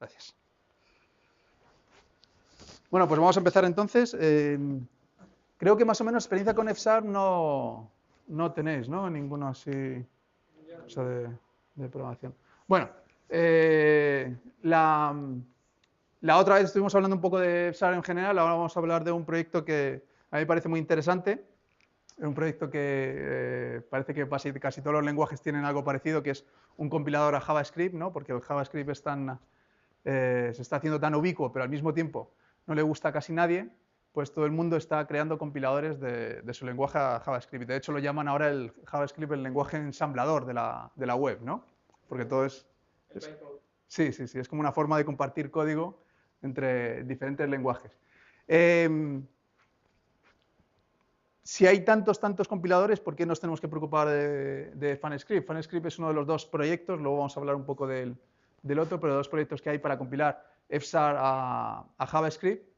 Gracias. Bueno, pues vamos a empezar entonces. Creo que más o menos experiencia con F# no tenéis, ¿no? Ninguno así o sea, de programación. Bueno, la otra vez estuvimos hablando un poco de F# en general, ahora vamos a hablar de un proyecto que a mí me parece muy interesante. Es un proyecto que parece que casi todos los lenguajes tienen algo parecido, que es un compilador a JavaScript, ¿no? Porque el JavaScript es se está haciendo tan ubicuo, pero al mismo tiempo no le gusta a casi nadie, pues todo el mundo está creando compiladores de su lenguaje a JavaScript. De hecho, lo llaman ahora el JavaScript el lenguaje ensamblador de la web, ¿no? Porque todo sí, es como una forma de compartir código entre diferentes lenguajes. Si hay tantos compiladores, ¿por qué nos tenemos que preocupar de FunScript? FunScript es uno de los dos proyectos, luego vamos a hablar un poco del otro, pero dos proyectos que hay para compilar F# a JavaScript.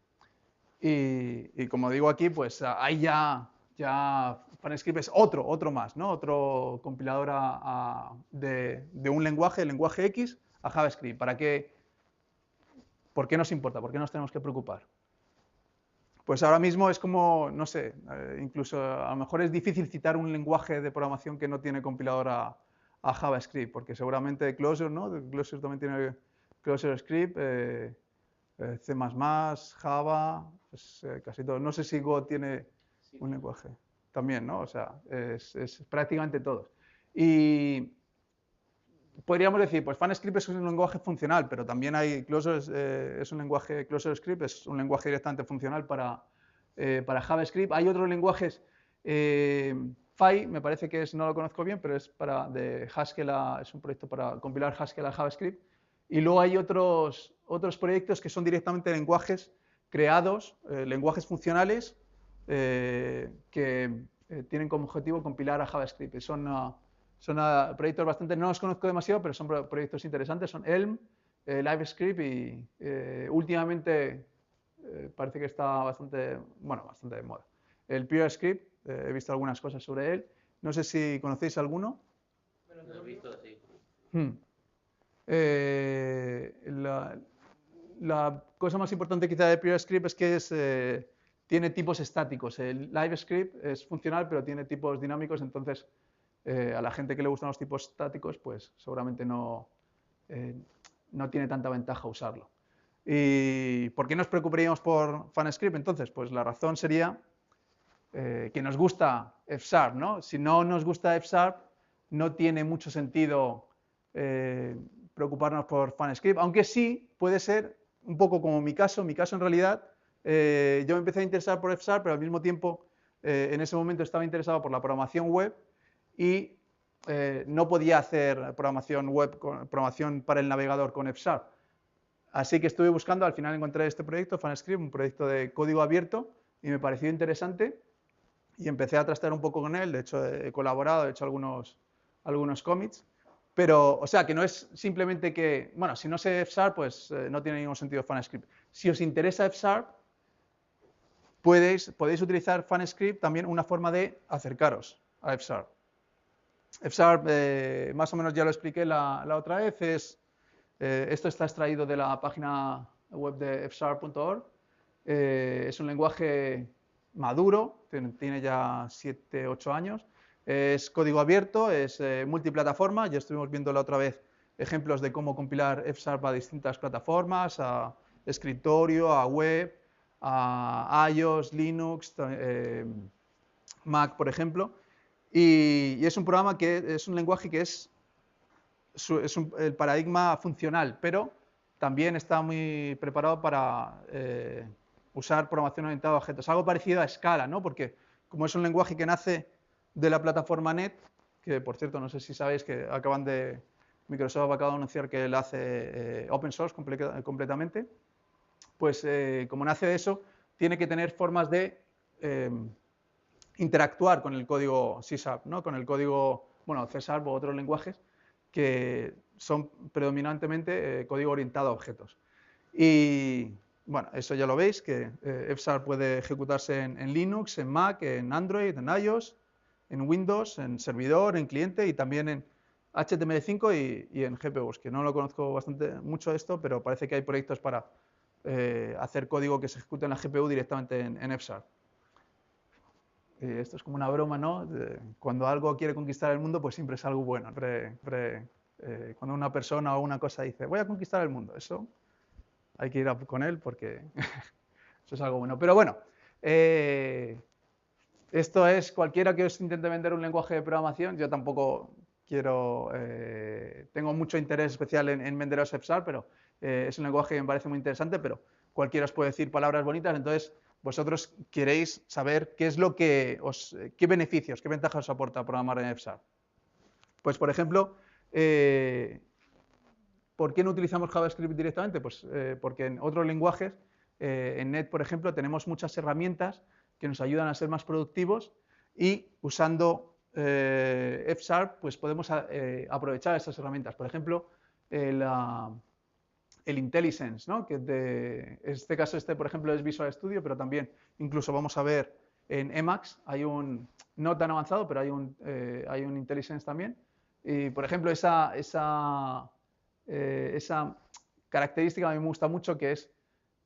Y como digo aquí, pues ahí ya FunScript es otro más, ¿no? Otro compilador de un lenguaje, el lenguaje X, a JavaScript. ¿Por qué nos importa? ¿Por qué nos tenemos que preocupar? Pues ahora mismo es como, no sé, incluso a lo mejor es difícil citar un lenguaje de programación que no tiene compilador a JavaScript, porque seguramente Clojure, ¿no? Clojure también tiene ClojureScript, C++, Java, pues, casi todo. No sé si Go tiene un lenguaje también, ¿no? O sea, es prácticamente todos. Y podríamos decir, pues FunScript es un lenguaje funcional, pero también hay Clojure, es un lenguaje, ClojureScript es un lenguaje directamente funcional para JavaScript. Hay otros lenguajes, Phi, me parece que no lo conozco bien, pero es de Haskell, es un proyecto para compilar Haskell a JavaScript. Y luego hay otros proyectos que son directamente lenguajes creados, lenguajes funcionales, que tienen como objetivo compilar a JavaScript. Son proyectos bastante, no los conozco demasiado, pero son proyectos interesantes. Son Elm, LiveScript y últimamente parece que está bastante de moda. El PureScript, he visto algunas cosas sobre él. No sé si conocéis alguno. Lo he visto, sí. La cosa más importante quizá de PureScript es que tiene tipos estáticos. El LiveScript es funcional, pero tiene tipos dinámicos, entonces a la gente que le gustan los tipos estáticos, pues seguramente no tiene tanta ventaja usarlo. ¿Y por qué nos preocuparíamos por FunScript? Entonces, pues la razón sería que nos gusta F#, ¿no? Si no nos gusta F#, no tiene mucho sentido preocuparnos por FunScript, aunque sí puede ser un poco como mi caso. En mi caso, en realidad, yo me empecé a interesar por F#, pero al mismo tiempo, en ese momento estaba interesado por la programación web y no podía hacer programación web, programación para el navegador con F#. Así que estuve buscando, al final encontré este proyecto, FunScript, un proyecto de código abierto, y me pareció interesante y empecé a trastear un poco con él. De hecho, he colaborado, he hecho algunos commits, pero, o sea, que no es simplemente que, bueno, si no sé F#, pues no tiene ningún sentido FunScript. Si os interesa F#, podéis utilizar FunScript también una forma de acercaros a F#. F#, más o menos ya lo expliqué la otra vez, esto está extraído de la página web de fsharp.org. Es un lenguaje maduro, tiene ya 7, 8 años. Es código abierto, es multiplataforma. Ya estuvimos viendo la otra vez ejemplos de cómo compilar F# a distintas plataformas, a escritorio, a web, a iOS, Linux, Mac, por ejemplo. Y es un programa es un lenguaje que es el paradigma funcional, pero también está muy preparado para usar programación orientada a objetos. Algo parecido a Scala, ¿no? Porque como es un lenguaje que nace de la plataforma .NET, que por cierto, no sé si sabéis que Microsoft acaba de anunciar que él hace open source completamente, pues como nace de eso, tiene que tener formas de interactuar con el código C#, ¿no? Con el código, bueno, C# o otros lenguajes que son predominantemente código orientado a objetos. Y bueno, eso ya lo veis, que F# puede ejecutarse en Linux, en Mac, en Android, en iOS, en Windows, en servidor, en cliente y también HTML5 y en GPUs, que no lo conozco mucho esto, pero parece que hay proyectos para hacer código que se ejecute en la GPU directamente en F#. Esto es como una broma, ¿no? Cuando algo quiere conquistar el mundo, pues siempre es algo bueno. Cuando una persona o una cosa dice, voy a conquistar el mundo, eso hay que ir con él porque eso es algo bueno. Pero bueno, esto es cualquiera que os intente vender un lenguaje de programación. Yo tampoco tengo mucho interés especial en venderos F#, pero es un lenguaje que me parece muy interesante, pero cualquiera os puede decir palabras bonitas, entonces vosotros queréis saber qué es lo que qué beneficios, qué ventajas os aporta programar en F#. Pues, por ejemplo, ¿por qué no utilizamos JavaScript directamente? Pues porque en otros lenguajes, en .NET, por ejemplo, tenemos muchas herramientas que nos ayudan a ser más productivos y usando F#, pues podemos aprovechar esas herramientas. Por ejemplo, el IntelliSense, ¿no? Que en este caso, por ejemplo, es Visual Studio, pero también incluso vamos a ver en Emacs, hay un, no tan avanzado, pero hay un IntelliSense también. Y, por ejemplo, esa característica a mí me gusta mucho, que es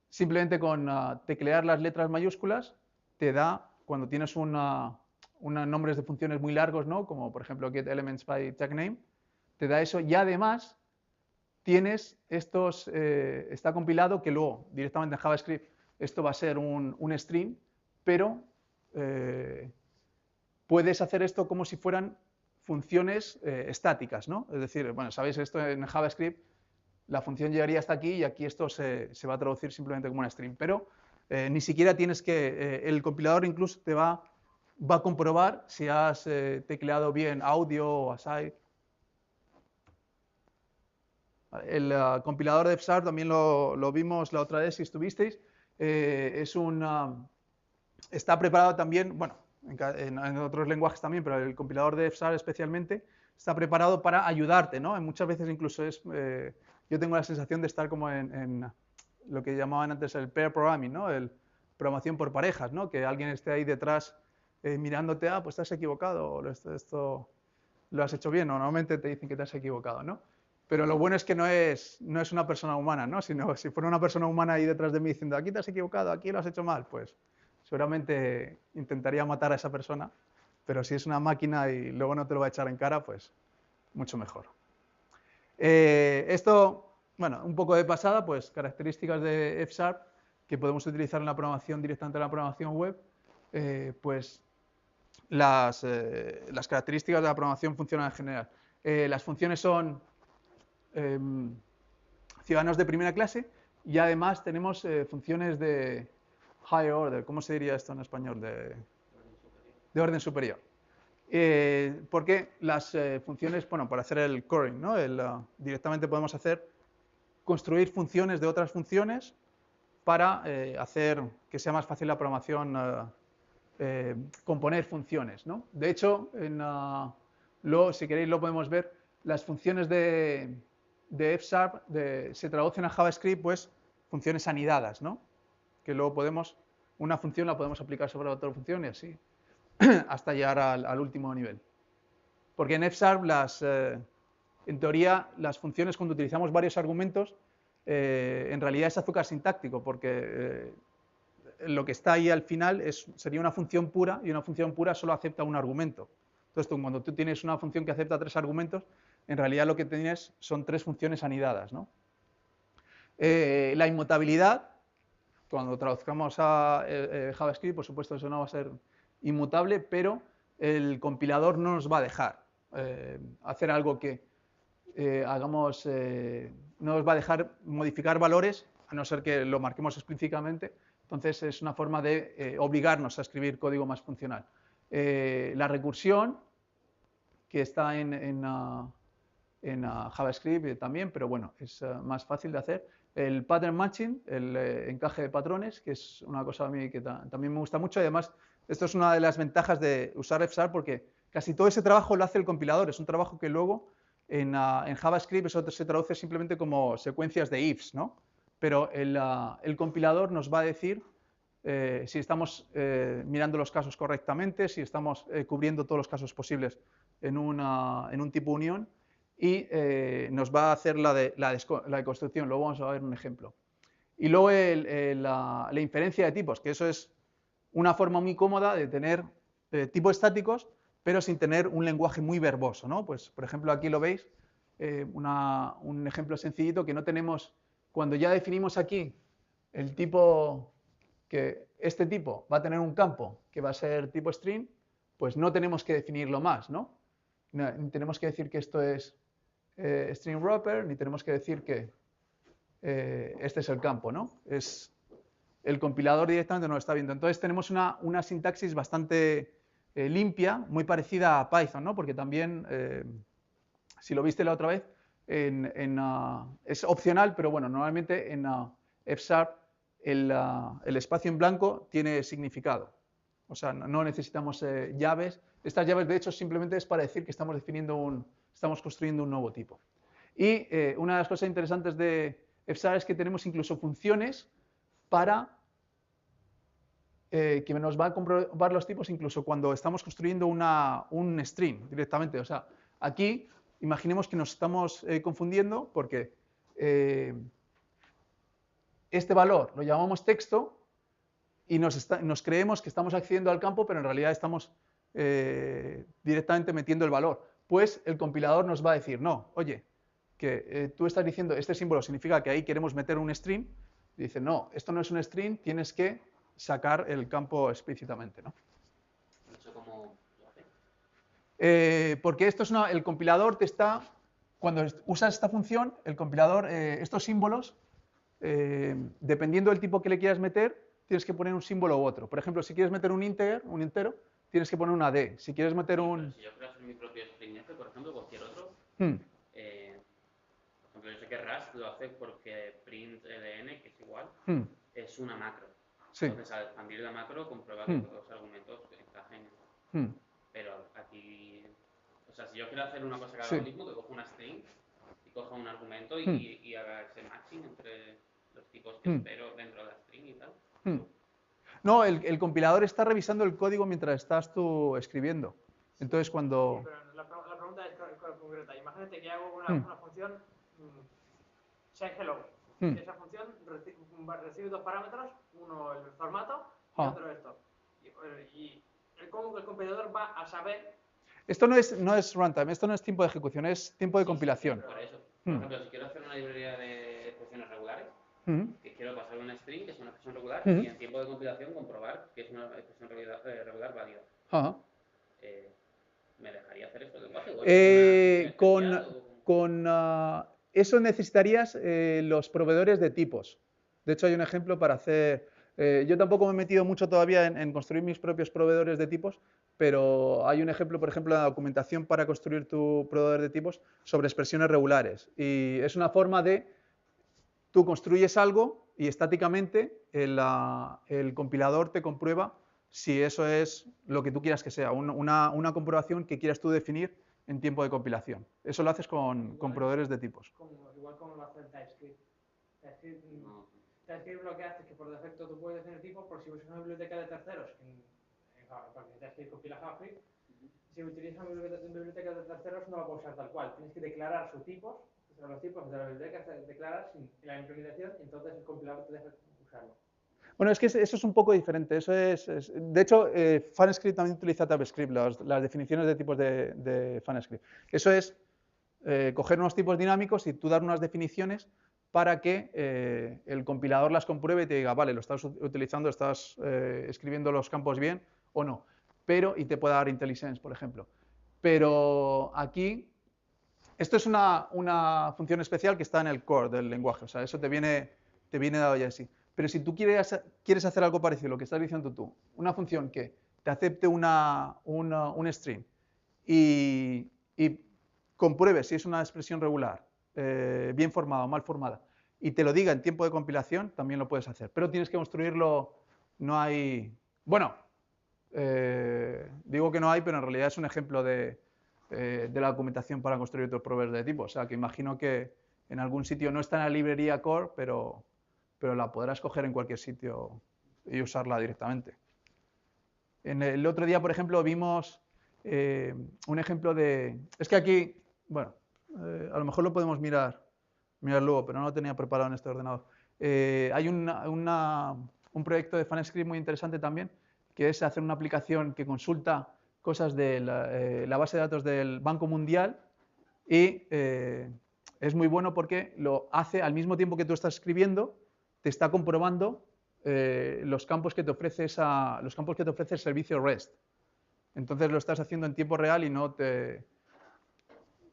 simplemente con teclear las letras mayúsculas, te da, cuando tienes unos nombres de funciones muy largos, ¿no? Como por ejemplo getElements by TagName, te da eso y además tienes está compilado que luego directamente en JavaScript esto va a ser un string, pero puedes hacer esto como si fueran funciones estáticas, ¿no? Es decir, bueno, sabéis esto en JavaScript, la función llegaría hasta aquí y aquí esto se va a traducir simplemente como una string, pero ni siquiera tienes que, el compilador incluso te va a comprobar si has tecleado bien audio o aside. El compilador de F# también lo vimos la otra vez si estuvisteis, está preparado también, bueno, en otros lenguajes también, pero el compilador de F# especialmente está preparado para ayudarte, ¿no? Muchas veces incluso yo tengo la sensación de estar como en lo que llamaban antes el pair programming, ¿no? El programación por parejas, ¿no? Que alguien esté ahí detrás mirándote, pues te has equivocado, o esto lo has hecho bien, o normalmente te dicen que te has equivocado, ¿no? Pero lo bueno es que no es una persona humana, ¿no? Sino si fuera una persona humana ahí detrás de mí diciendo, aquí te has equivocado, aquí lo has hecho mal, pues seguramente intentaría matar a esa persona, pero si es una máquina y luego no te lo va a echar en cara, pues mucho mejor. Esto, bueno, un poco de pasada, pues características de F# que podemos utilizar en la programación, directamente en la programación web, pues las características de la programación funcionan en general. Las funciones son ciudadanos de primera clase y además tenemos funciones de higher order. ¿Cómo se diría esto en español? De orden superior. Porque las funciones, bueno, para hacer el calling, ¿no? Directamente podemos construir funciones de otras funciones para hacer que sea más fácil la programación, componer funciones, ¿no? De hecho, si queréis lo podemos ver, las funciones de F# se traducen a JavaScript, pues funciones anidadas, ¿no? Que luego una función la podemos aplicar sobre otra función y así hasta llegar al último nivel. Porque en F# en teoría, las funciones cuando utilizamos varios argumentos, en realidad es azúcar sintáctico, porque lo que está ahí al final sería una función pura y una función pura solo acepta un argumento. Entonces, cuando tú tienes una función que acepta 3 argumentos, en realidad lo que tienes son 3 funciones anidadas, ¿no? La inmutabilidad, cuando traduzcamos a JavaScript, por supuesto eso no va a ser inmutable, pero el compilador no nos va a dejar hacer algo que no nos va a dejar modificar valores, a no ser que lo marquemos explícitamente. Entonces es una forma de obligarnos a escribir código más funcional. La recursión, que está en JavaScript también, pero bueno, es más fácil de hacer. El pattern matching, el encaje de patrones, que es una cosa a mí que también me gusta mucho. Y además, esto es una de las ventajas de usar F# porque casi todo ese trabajo lo hace el compilador. Es un trabajo que luego en JavaScript eso se traduce simplemente como secuencias de ifs, ¿no? Pero el compilador nos va a decir si estamos mirando los casos correctamente, si estamos cubriendo todos los casos posibles en un tipo unión y nos va a hacer la de construcción. Luego vamos a ver un ejemplo. Y luego la inferencia de tipos, que eso es una forma muy cómoda de tener tipos estáticos, pero sin tener un lenguaje muy verboso, ¿no? Pues, por ejemplo, aquí lo veis, un ejemplo sencillito que no tenemos, cuando ya definimos aquí el tipo, que este tipo va a tener un campo que va a ser tipo string, pues no tenemos que definirlo más, ¿no? Ni tenemos que decir que esto es string wrapper, ni tenemos que decir que este es el campo, ¿no? El compilador directamente no lo está viendo. Entonces tenemos una sintaxis bastante limpia, muy parecida a Python, ¿no? Porque también, si lo viste la otra vez, es opcional, pero bueno, normalmente en F# el espacio en blanco tiene significado. O sea, no necesitamos llaves. Estas llaves, de hecho, simplemente es para decir que estamos construyendo un nuevo tipo. Y una de las cosas interesantes de F# es que tenemos incluso funciones para que nos va a comprobar los tipos incluso cuando estamos construyendo un string directamente. O sea, aquí imaginemos que nos estamos confundiendo porque este valor lo llamamos texto y nos creemos que estamos accediendo al campo, pero en realidad estamos directamente metiendo el valor. Pues el compilador nos va a decir, no, oye, que tú estás diciendo, este símbolo significa que ahí queremos meter un string. Y dice, no, esto no es un string, tienes que sacar el campo explícitamente, ¿no? ¿Eso cómo lo hace? Porque esto es el compilador te está, cuando usas esta función, el compilador, estos símbolos, dependiendo del tipo que le quieras meter, tienes que poner un símbolo u otro. Por ejemplo, si quieres meter un entero, tienes que poner una D. Si quieres meter un... Si yo quiero hacer mi propio string F, por ejemplo, cualquier otro, por ejemplo, yo sé que Rust lo hace porque print_ln, que es igual, es una macro. Sí. Entonces, al expandir la macro, comprueba que todos los argumentos encajen. Pero aquí, o sea, si yo quiero hacer una cosa que haga lo mismo, que coja una string y coja un argumento y haga ese matching entre los tipos que espero dentro de la string y tal. No, el compilador está revisando el código mientras estás tú escribiendo. Entonces, cuando... Sí, pero la pregunta es concreta. Imagínate que hago una función send_hello. Esa función recibe dos parámetros, uno el formato y otro esto. Y cómo el compilador va a saber... Esto no es runtime, esto no es tiempo de ejecución, es tiempo de compilación. Por eso. Por ejemplo, si quiero hacer una librería de expresiones regulares, que quiero pasar un string, que es una expresión regular, y en tiempo de compilación comprobar que es una expresión regular válida. ¿Me dejaría hacer esto el lenguaje? Eso necesitarías los proveedores de tipos. De hecho, hay un ejemplo para hacer... yo tampoco me he metido mucho todavía en construir mis propios proveedores de tipos, pero hay un ejemplo, por ejemplo, en la documentación para construir tu proveedor de tipos sobre expresiones regulares. Y es una forma de... Tú construyes algo y estáticamente el compilador te comprueba si eso es lo que tú quieras que sea, una comprobación que quieras tú definir en tiempo de compilación. Eso lo haces con proveedores de tipos. Igual como lo hace el TypeScript. TypeScript lo que hace es que por defecto tú puedes definir tipos por si usas una biblioteca de terceros, porque TypeScript compila JavaScript, si utilizas una biblioteca de terceros no la puedes usar tal cual. Tienes que declarar sus tipos, los tipos de la biblioteca se declaran sin la implementación, y entonces el compilador te deja usarlo. Bueno, es que eso es un poco diferente. De hecho, FunScript también utiliza TypeScript, las definiciones de tipos de FunScript. Eso es coger unos tipos dinámicos y tú dar unas definiciones para que el compilador las compruebe y te diga, vale, lo estás utilizando, estás escribiendo los campos bien o no. Y te pueda dar IntelliSense, por ejemplo. Pero aquí, esto es una función especial que está en el core del lenguaje. O sea, eso te viene dado ya así. Pero si tú quieres hacer algo parecido a lo que estás diciendo tú, una función que te acepte un string y compruebe si es una expresión regular, bien formada o mal formada, y te lo diga en tiempo de compilación, también lo puedes hacer. Pero tienes que construirlo, no hay... Bueno, digo que no hay, pero en realidad es un ejemplo de la documentación para construir otros proveedores de tipo. O sea, que imagino que en algún sitio no está en la librería core, pero la podrás coger en cualquier sitio y usarla directamente. El otro día, por ejemplo, vimos un ejemplo de... Es que aquí, bueno, a lo mejor lo podemos mirar luego, pero no lo tenía preparado en este ordenador. Hay un proyecto de FunScript muy interesante también, que es hacer una aplicación que consulta cosas de la base de datos del Banco Mundial y es muy bueno porque lo hace al mismo tiempo que tú estás escribiendo, te está comprobando los campos que te ofrece el servicio REST. Entonces lo estás haciendo en tiempo real y no te...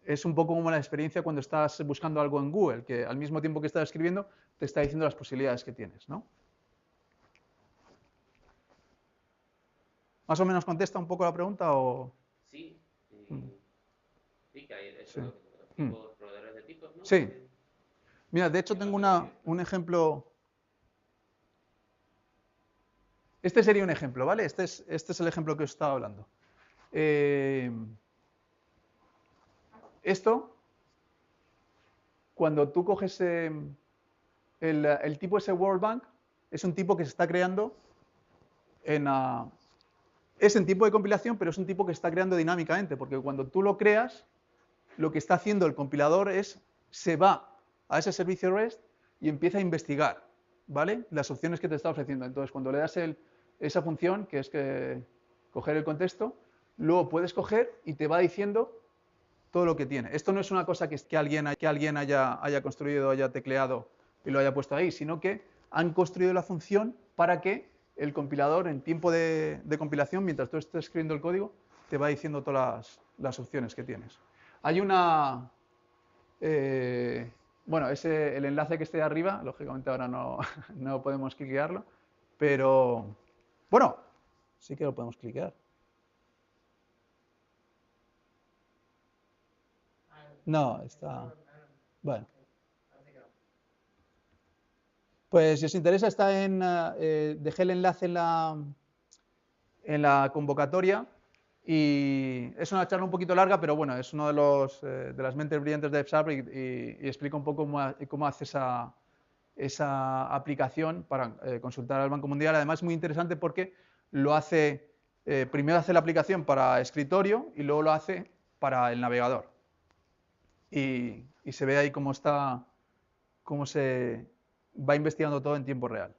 Es un poco como la experiencia cuando estás buscando algo en Google, que al mismo tiempo que estás escribiendo te está diciendo las posibilidades que tienes, ¿no? ¿Más o menos contesta un poco la pregunta o...? Sí, sí que hay eso, sí. Tipos, proveedores de tipos, ¿no? Sí. Mira, de hecho tengo un ejemplo... Este sería un ejemplo, ¿vale? Este es el ejemplo que os estaba hablando. Esto, cuando tú coges el tipo ese World Bank, es un tipo que se está creando es en tipo de compilación, pero es un tipo que se está creando dinámicamente, porque cuando tú lo creas, lo que está haciendo el compilador se va a ese servicio REST y empieza a investigar, ¿vale? Las opciones que te está ofreciendo. Entonces, cuando le das esa función, que es coger el contexto, luego puedes coger y te va diciendo todo lo que tiene. Esto no es una cosa que alguien haya construido, haya tecleado y lo haya puesto ahí, sino que han construido la función para que el compilador, en tiempo de compilación, mientras tú estés escribiendo el código, te va diciendo todas las opciones que tienes. Hay una... bueno, el enlace que esté arriba, lógicamente ahora no podemos cliquearlo, pero... Bueno, sí que lo podemos cliquear. No, está... Bueno. Pues si os interesa, dejé el enlace en la convocatoria y es una charla un poquito larga, pero bueno, es uno de las mentes brillantes de F#, y explica un poco cómo hace esa aplicación para consultar al Banco Mundial. Además, es muy interesante porque primero hace la aplicación para escritorio y luego lo hace para el navegador. Y se ve ahí cómo se va investigando todo en tiempo real.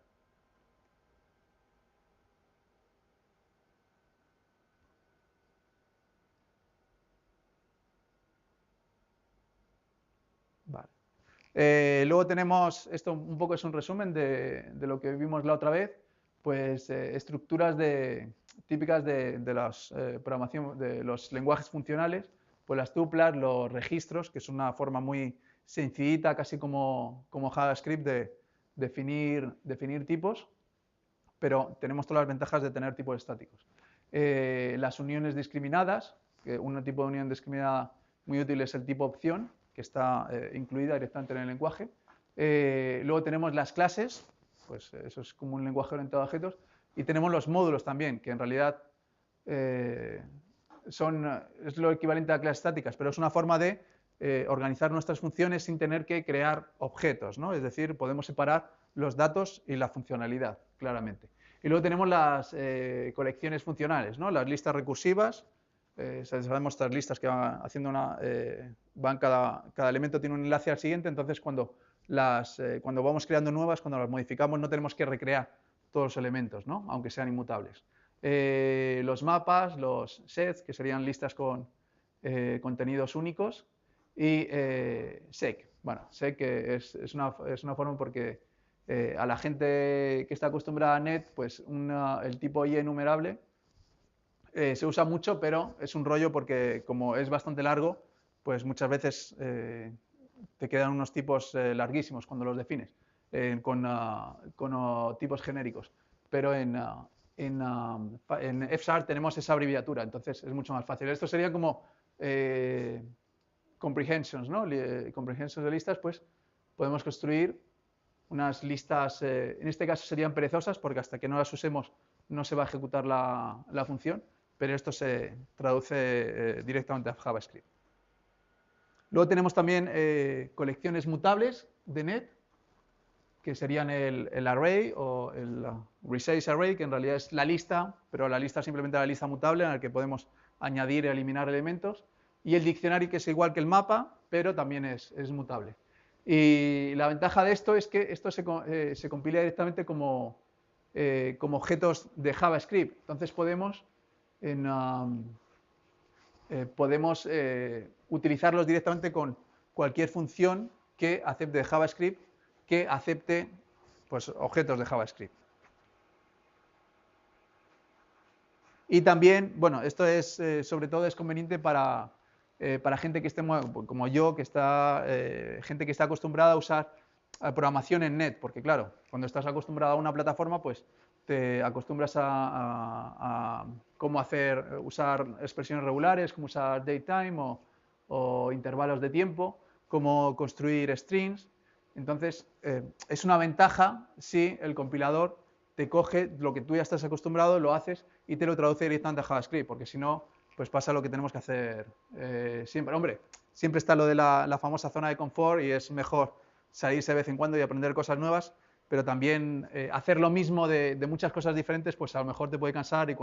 Vale. Luego tenemos, esto un poco es un resumen de lo que vimos la otra vez, pues estructuras típicas de programación, de los lenguajes funcionales, pues las tuplas, los registros, que es una forma muy sencillita, casi como JavaScript, de definir tipos, pero tenemos todas las ventajas de tener tipos estáticos. Las uniones discriminadas, que un tipo de unión discriminada muy útil es el tipo opción, que está incluida directamente en el lenguaje. Luego tenemos las clases, pues eso es como un lenguaje orientado a objetos, y tenemos los módulos también, que en realidad es lo equivalente a clases estáticas, pero es una forma de organizar nuestras funciones sin tener que crear objetos, ¿no? Es decir, podemos separar los datos y la funcionalidad, claramente. Y luego tenemos las colecciones funcionales, ¿no? Las listas recursivas. Sabemos estas listas que van haciendo cada elemento tiene un enlace al siguiente, entonces cuando vamos creando nuevas, cuando las modificamos, no tenemos que recrear todos los elementos, ¿no? Aunque sean inmutables. Los mapas, los sets, que serían listas con contenidos únicos, y sec. Bueno, sec es una forma porque a la gente que está acostumbrada a .NET, pues el tipo i enumerable se usa mucho, pero es un rollo porque como es bastante largo, pues muchas veces te quedan unos tipos larguísimos cuando los defines, con tipos genéricos. Pero en F# tenemos esa abreviatura, entonces es mucho más fácil. Esto sería como comprehensions, ¿no? Comprehensions de listas, pues podemos construir unas listas, en este caso serían perezosas, porque hasta que no las usemos no se va a ejecutar la función, pero esto se traduce directamente a JavaScript. Luego tenemos también colecciones mutables de .NET, que serían el array o el resize array, que en realidad es la lista, pero la lista es simplemente la lista mutable en la que podemos añadir y eliminar elementos. Y el diccionario, que es igual que el mapa, pero también es mutable. Y la ventaja de esto es que esto se compila directamente como objetos de JavaScript. Entonces podemos utilizarlos directamente con cualquier función que acepte de JavaScript, que acepte pues, objetos de JavaScript. Y también, bueno, esto es sobre todo es conveniente para gente que esté como yo, gente que está acostumbrada a usar programación en net, porque claro, cuando estás acostumbrado a una plataforma, pues te acostumbras a cómo usar expresiones regulares, cómo usar datetime o intervalos de tiempo, cómo construir strings. Entonces, es una ventaja si el compilador te coge lo que tú ya estás acostumbrado, lo haces y te lo traduce directamente a JavaScript, porque si no, pues pasa lo que tenemos que hacer siempre. Hombre, siempre está lo de la famosa zona de confort y es mejor salirse de vez en cuando y aprender cosas nuevas, pero también hacer lo mismo de muchas cosas diferentes, pues a lo mejor te puede cansar y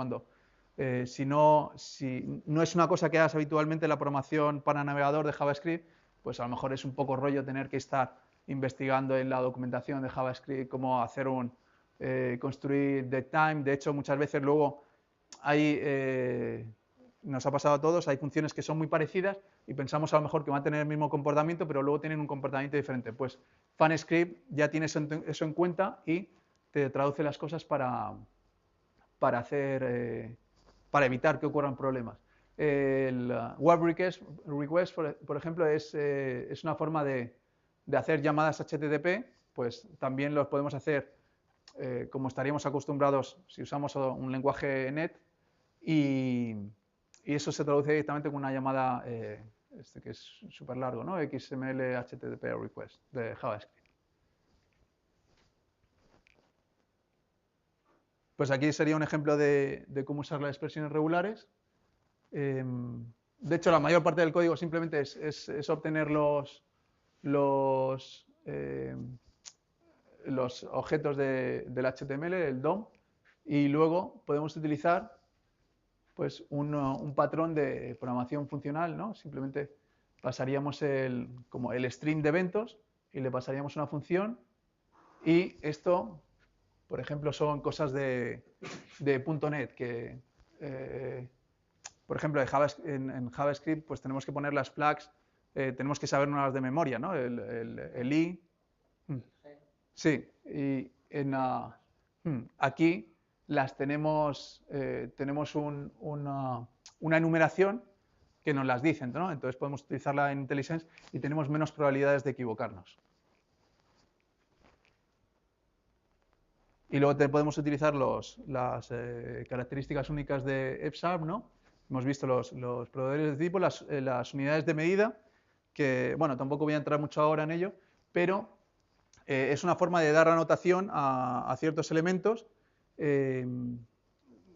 si no es una cosa que hagas habitualmente en la programación para navegador de JavaScript, pues a lo mejor es un poco rollo tener que estar investigando en la documentación de JavaScript cómo hacer construir datetime. De hecho, muchas veces luego nos ha pasado a todos, hay funciones que son muy parecidas y pensamos a lo mejor que van a tener el mismo comportamiento, pero luego tienen un comportamiento diferente. Pues FunScript ya tiene eso en cuenta y te traduce las cosas para evitar que ocurran problemas. El web request, por ejemplo, es una forma de hacer llamadas HTTP, pues también los podemos hacer como estaríamos acostumbrados si usamos un lenguaje net y eso se traduce directamente con una llamada, que es súper largo, ¿no? XML HTTP request de JavaScript. Pues aquí sería un ejemplo de cómo usar las expresiones regulares. De hecho, la mayor parte del código simplemente es obtener los objetos del HTML, el DOM, y luego podemos utilizar pues, un patrón de programación funcional, ¿no? Simplemente pasaríamos como el string de eventos y le pasaríamos una función y esto, por ejemplo, son cosas de .NET que, por ejemplo, en JavaScript pues tenemos que poner las flags, tenemos que sabernos de memoria, ¿no? El i. Sí, y aquí las tenemos una enumeración que nos las dicen, ¿no? Entonces podemos utilizarla en IntelliSense y tenemos menos probabilidades de equivocarnos. Y luego podemos utilizar las características únicas de F#, ¿no? Hemos visto los proveedores de tipo, las unidades de medida, que, bueno, tampoco voy a entrar mucho ahora en ello, pero es una forma de dar anotación a ciertos elementos,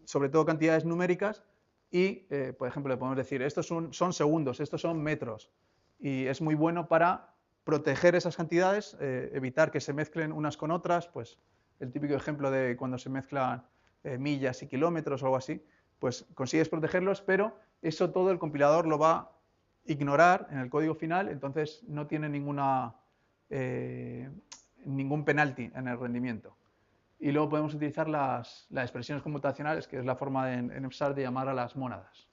sobre todo cantidades numéricas, y, por ejemplo, le podemos decir, estos son segundos, estos son metros, y es muy bueno para proteger esas cantidades, evitar que se mezclen unas con otras, pues el típico ejemplo de cuando se mezclan millas y kilómetros o algo así, pues consigues protegerlos, pero eso todo el compilador lo va a ignorar en el código final, entonces no tiene ningún penalti en el rendimiento. Y luego podemos utilizar las expresiones computacionales, que es la forma en F# de llamar a las mónadas.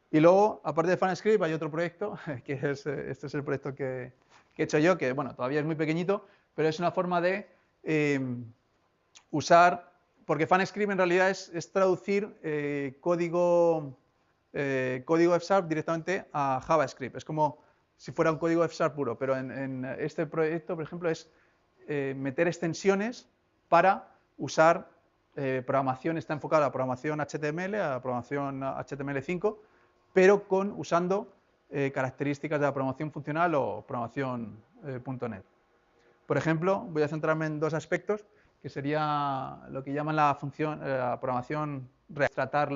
Y luego, aparte de FunScript, hay otro proyecto, que este es el proyecto que he hecho yo, que bueno, todavía es muy pequeñito, pero es una forma de usar, porque FunScript en realidad es traducir código F# directamente a JavaScript. Es como si fuera un código F# puro, pero en este proyecto, por ejemplo, es meter extensiones para usar programación, está enfocada a programación HTML, a programación HTML5, pero usando características de la programación funcional o programación .NET. Por ejemplo, voy a centrarme en dos aspectos, que sería lo que llaman la programación tratar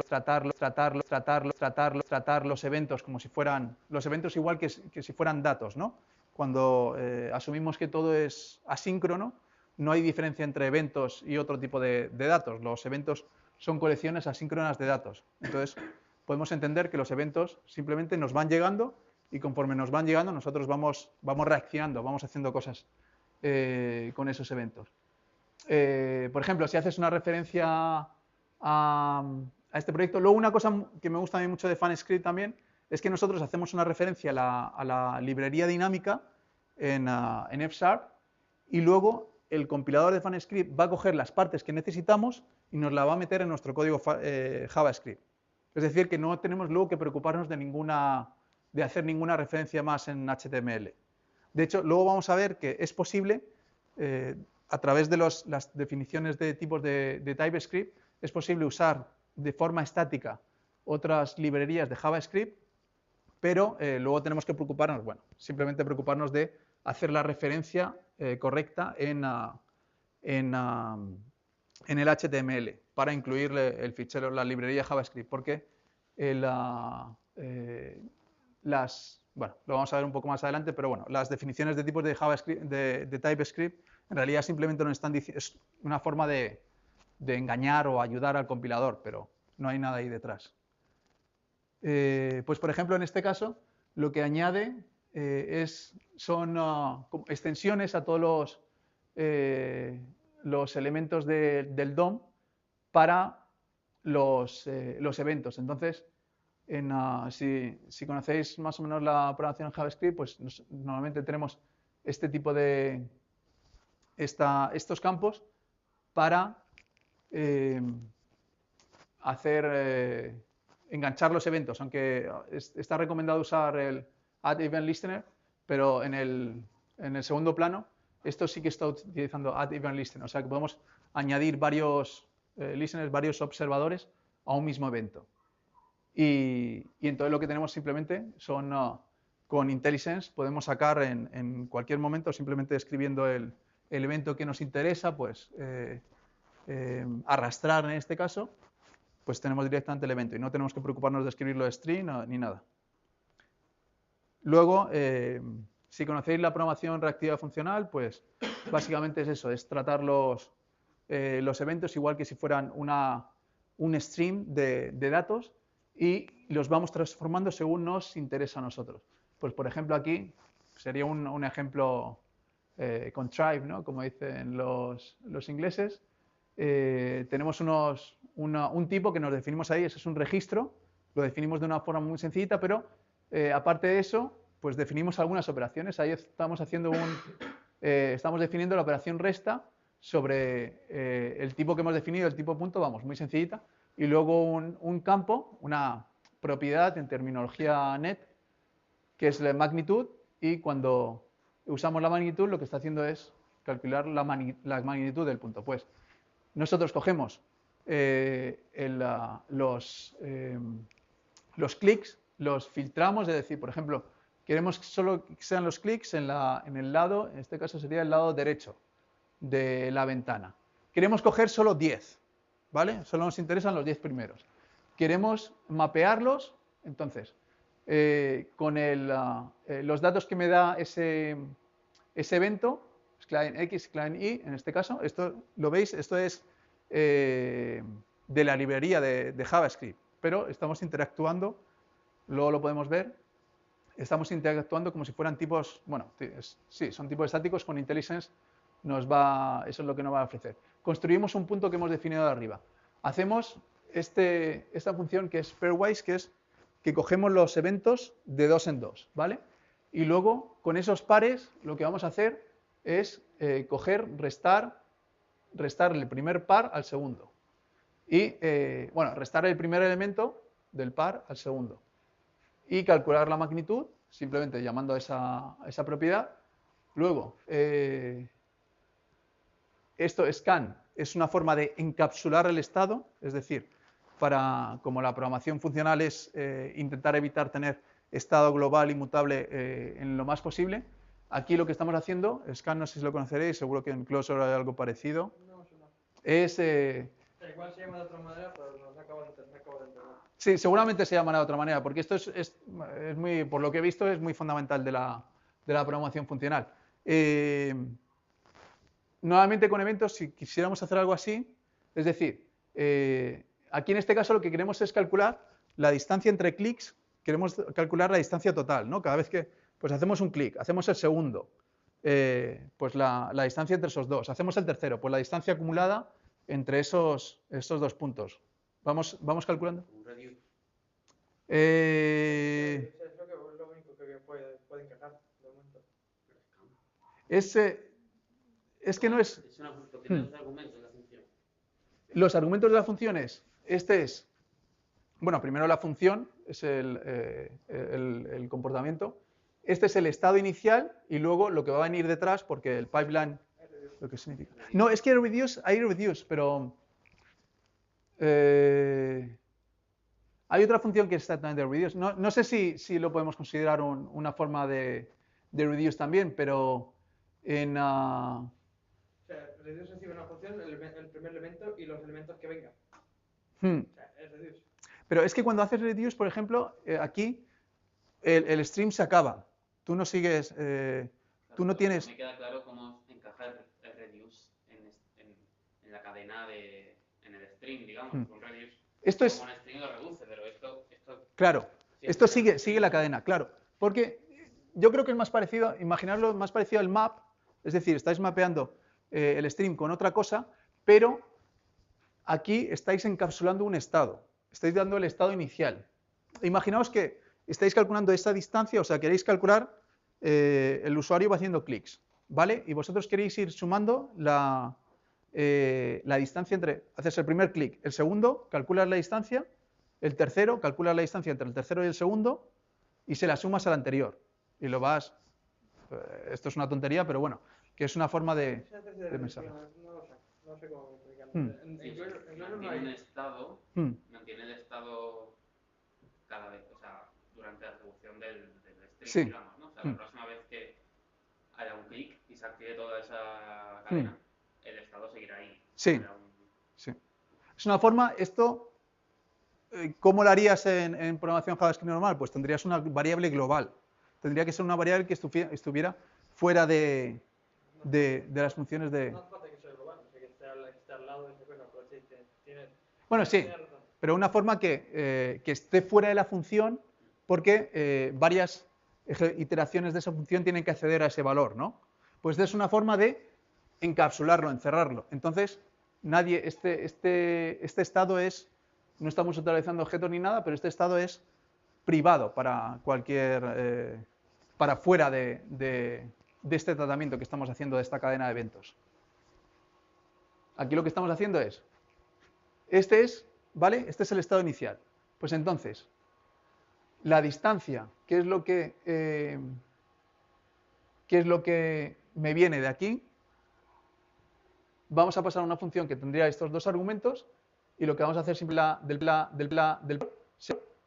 los eventos como si fueran, los eventos igual que si fueran datos, ¿no? Cuando asumimos que todo es asíncrono, no hay diferencia entre eventos y otro tipo de datos. Los eventos son colecciones asíncronas de datos. Entonces, podemos entender que los eventos simplemente nos van llegando y conforme nos van llegando nosotros vamos reaccionando, vamos haciendo cosas con esos eventos. Por ejemplo, si haces una referencia a este proyecto, luego una cosa que me gusta a mí mucho de FunScript también es que nosotros hacemos una referencia a la librería dinámica en F# y luego el compilador de FunScript va a coger las partes que necesitamos y nos la va a meter en nuestro código JavaScript. Es decir, que no tenemos luego que preocuparnos de hacer ninguna referencia más en HTML. De hecho, luego vamos a ver que es posible, a través de las definiciones de tipos de TypeScript, es posible usar de forma estática otras librerías de JavaScript, pero luego tenemos que preocuparnos, bueno, simplemente preocuparnos de hacer la referencia correcta en el HTML para incluir el fichero, la librería JavaScript, porque bueno, lo vamos a ver un poco más adelante, pero bueno, las definiciones de tipos de JavaScript, de TypeScript, en realidad simplemente nos están diciendo, es una forma de engañar o ayudar al compilador, pero no hay nada ahí detrás. Pues por ejemplo, en este caso, lo que añade son extensiones a todos los elementos del DOM para los eventos. Entonces, si conocéis más o menos la programación en JavaScript, pues normalmente tenemos este tipo de estos campos para enganchar los eventos, aunque está recomendado usar el add-event-listener, pero en el segundo plano esto sí que está utilizando add-event-listener, o sea que podemos añadir varios listeners, varios observadores a un mismo evento. Y entonces lo que tenemos simplemente son, con IntelliSense podemos sacar en cualquier momento, simplemente escribiendo el evento que nos interesa, pues arrastrar en este caso, pues tenemos directamente el evento y no tenemos que preocuparnos de escribirlo de string ni nada. Luego, si conocéis la programación reactiva funcional, pues básicamente es eso, es tratar los eventos igual que si fueran un stream de datos y los vamos transformando según nos interesa a nosotros. Pues por ejemplo aquí sería un ejemplo contrive, ¿no? Como dicen los ingleses. Tenemos un tipo que nos definimos ahí, eso es un registro, lo definimos de una forma muy sencillita, pero aparte de eso, pues definimos algunas operaciones. Ahí estamos definiendo la operación resta sobre el tipo que hemos definido, el tipo punto, vamos, muy sencillita, y luego un campo, una propiedad en terminología net, que es la magnitud, y cuando usamos la magnitud lo que está haciendo es calcular la magnitud del punto. Pues nosotros cogemos los clics, los filtramos, es decir, por ejemplo, queremos solo que sean los clics en el lado, en este caso sería el lado derecho de la ventana. Queremos coger solo 10, ¿vale? Solo nos interesan los 10 primeros. Queremos mapearlos, entonces, con los datos que me da ese evento, client X, client Y, en este caso, esto lo veis, esto es de la librería de JavaScript, pero estamos interactuando, luego lo podemos ver, estamos interactuando como si fueran tipos, bueno, sí, son tipos estáticos, con IntelliSense eso es lo que nos va a ofrecer. Construimos un punto que hemos definido de arriba. Hacemos esta función que es pairwise, que es que cogemos los eventos de dos en dos, ¿vale? Y luego, con esos pares, lo que vamos a hacer es restar el primer par al segundo. Y, bueno, restar el primer elemento del par al segundo. Y calcular la magnitud, simplemente llamando a esa propiedad. Luego, scan es una forma de encapsular el estado, es decir, como la programación funcional es intentar evitar tener estado global inmutable en lo más posible, aquí lo que estamos haciendo, scan, no sé si lo conoceréis, seguro que en Clojure hay algo parecido, no. es... igual se llama de otra manera, pero no acabo de entender. Sí, seguramente se llamará de otra manera, porque esto es muy, por lo que he visto, es muy fundamental de la programación funcional. Nuevamente con eventos, si quisiéramos hacer algo así, es decir, aquí en este caso lo que queremos es calcular la distancia entre clics, queremos calcular la distancia total, ¿no? Cada vez que pues hacemos un clic, hacemos el segundo, pues la distancia entre esos dos, hacemos el tercero, pues la distancia acumulada entre esos dos puntos. ¿Vamos calculando? Es lo único que puede encajar de momento. Es que no es... Es una función, tiene los argumentos de la función. Los argumentos de las funciones, este es, bueno, primero la función, es el comportamiento, este es el estado inicial y luego lo que va a venir detrás, porque el pipeline, lo que significa. No, es que hay reduce, pero hay otra función que es exactamente reduce. No sé si lo podemos considerar una forma de reduce también, pero en... O sea, reduce recibe una función, el primer elemento y los elementos que vengan. O sea, es reduce. Pero es que cuando haces reduce, por ejemplo, aquí el stream se acaba. Tú no sigues, tú no tienes... Me queda claro cómo encaja el reduce en la cadena en el stream, digamos. Un reduce. Esto es... Como un stream lo reduce, pero esto Claro, esto sigue la cadena, claro. Porque yo creo que es más parecido, imaginarlo más parecido al map, es decir, estáis mapeando el stream con otra cosa, pero aquí estáis encapsulando un estado, estáis dando el estado inicial. Imaginaos que estáis calculando esta distancia, o sea, queréis calcular, el usuario va haciendo clics, ¿vale? Y vosotros queréis ir sumando la distancia entre, haces el primer clic, el segundo, calculas la distancia, el tercero, calculas la distancia entre el tercero y el segundo y se la sumas al anterior. Y lo vas, esto es una tontería, pero bueno, que es una forma de pensar. No sé cómo explicarlo. Mantiene un estado, mantiene el estado cada vez, o sea, durante la ejecución del stream, digamos, ¿no? O sea, la próxima vez que haya un clic y se active toda esa cadena, el estado seguirá ahí. Sí. Es una forma, esto, ¿cómo lo harías en programación JavaScript normal? Pues tendrías una variable global. Tendría que ser una variable que estuviera fuera de las funciones de... No hace falta que sea global, que esté al lado de esa cosa, pero sí, Bueno, sí, pero una forma que esté fuera de la función porque varias iteraciones de esa función tienen que acceder a ese valor, ¿no? Pues es una forma de encapsularlo, encerrarlo. Entonces, este estado es, no estamos utilizando objetos ni nada, pero este estado es privado para cualquier, para fuera de este tratamiento que estamos haciendo de esta cadena de eventos. Aquí lo que estamos haciendo es, ¿vale? Este es el estado inicial. Pues entonces, la distancia, ¿qué es lo que me viene de aquí? Vamos a pasar a una función que tendría estos dos argumentos y lo que vamos a hacer del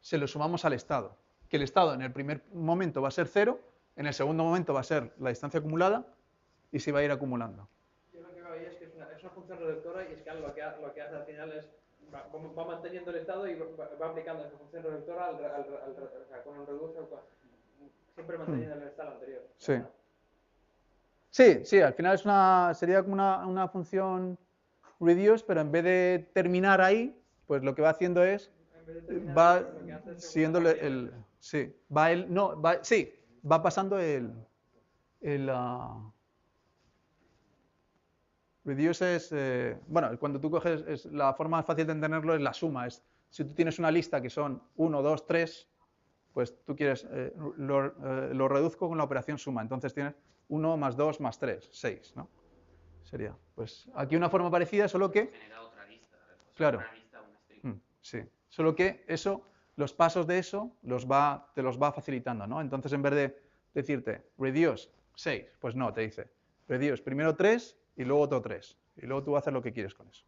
se lo sumamos al estado. Que el estado en el primer momento va a ser 0, en el segundo momento va a ser la distancia acumulada y se va a ir acumulando. Yo lo que veo ahí es que es una función reductora y es que lo que hace al final es va manteniendo el estado y va aplicando esa función reductora con el reduce, siempre manteniendo el estado anterior. Sí, al final sería como una función reduce, pero en vez de terminar ahí, pues lo que va haciendo es va siguiendo va pasando reduce es, bueno, cuando tú coges, la forma más fácil de entenderlo es la suma. Si tú tienes una lista que son 1, 2, 3, pues tú quieres, lo reduzco con la operación suma. Entonces tienes 1 más 2 más 3, 6, ¿no? Sería, pues aquí una forma parecida, solo que... Genera otra lista, claro. Una lista, un string. Sí, solo que eso, los pasos de eso te los va facilitando, ¿no? Entonces en vez de decirte reduce 6, pues no, te dice reduce primero 3 y luego otro 3. Y luego tú haces lo que quieres con eso.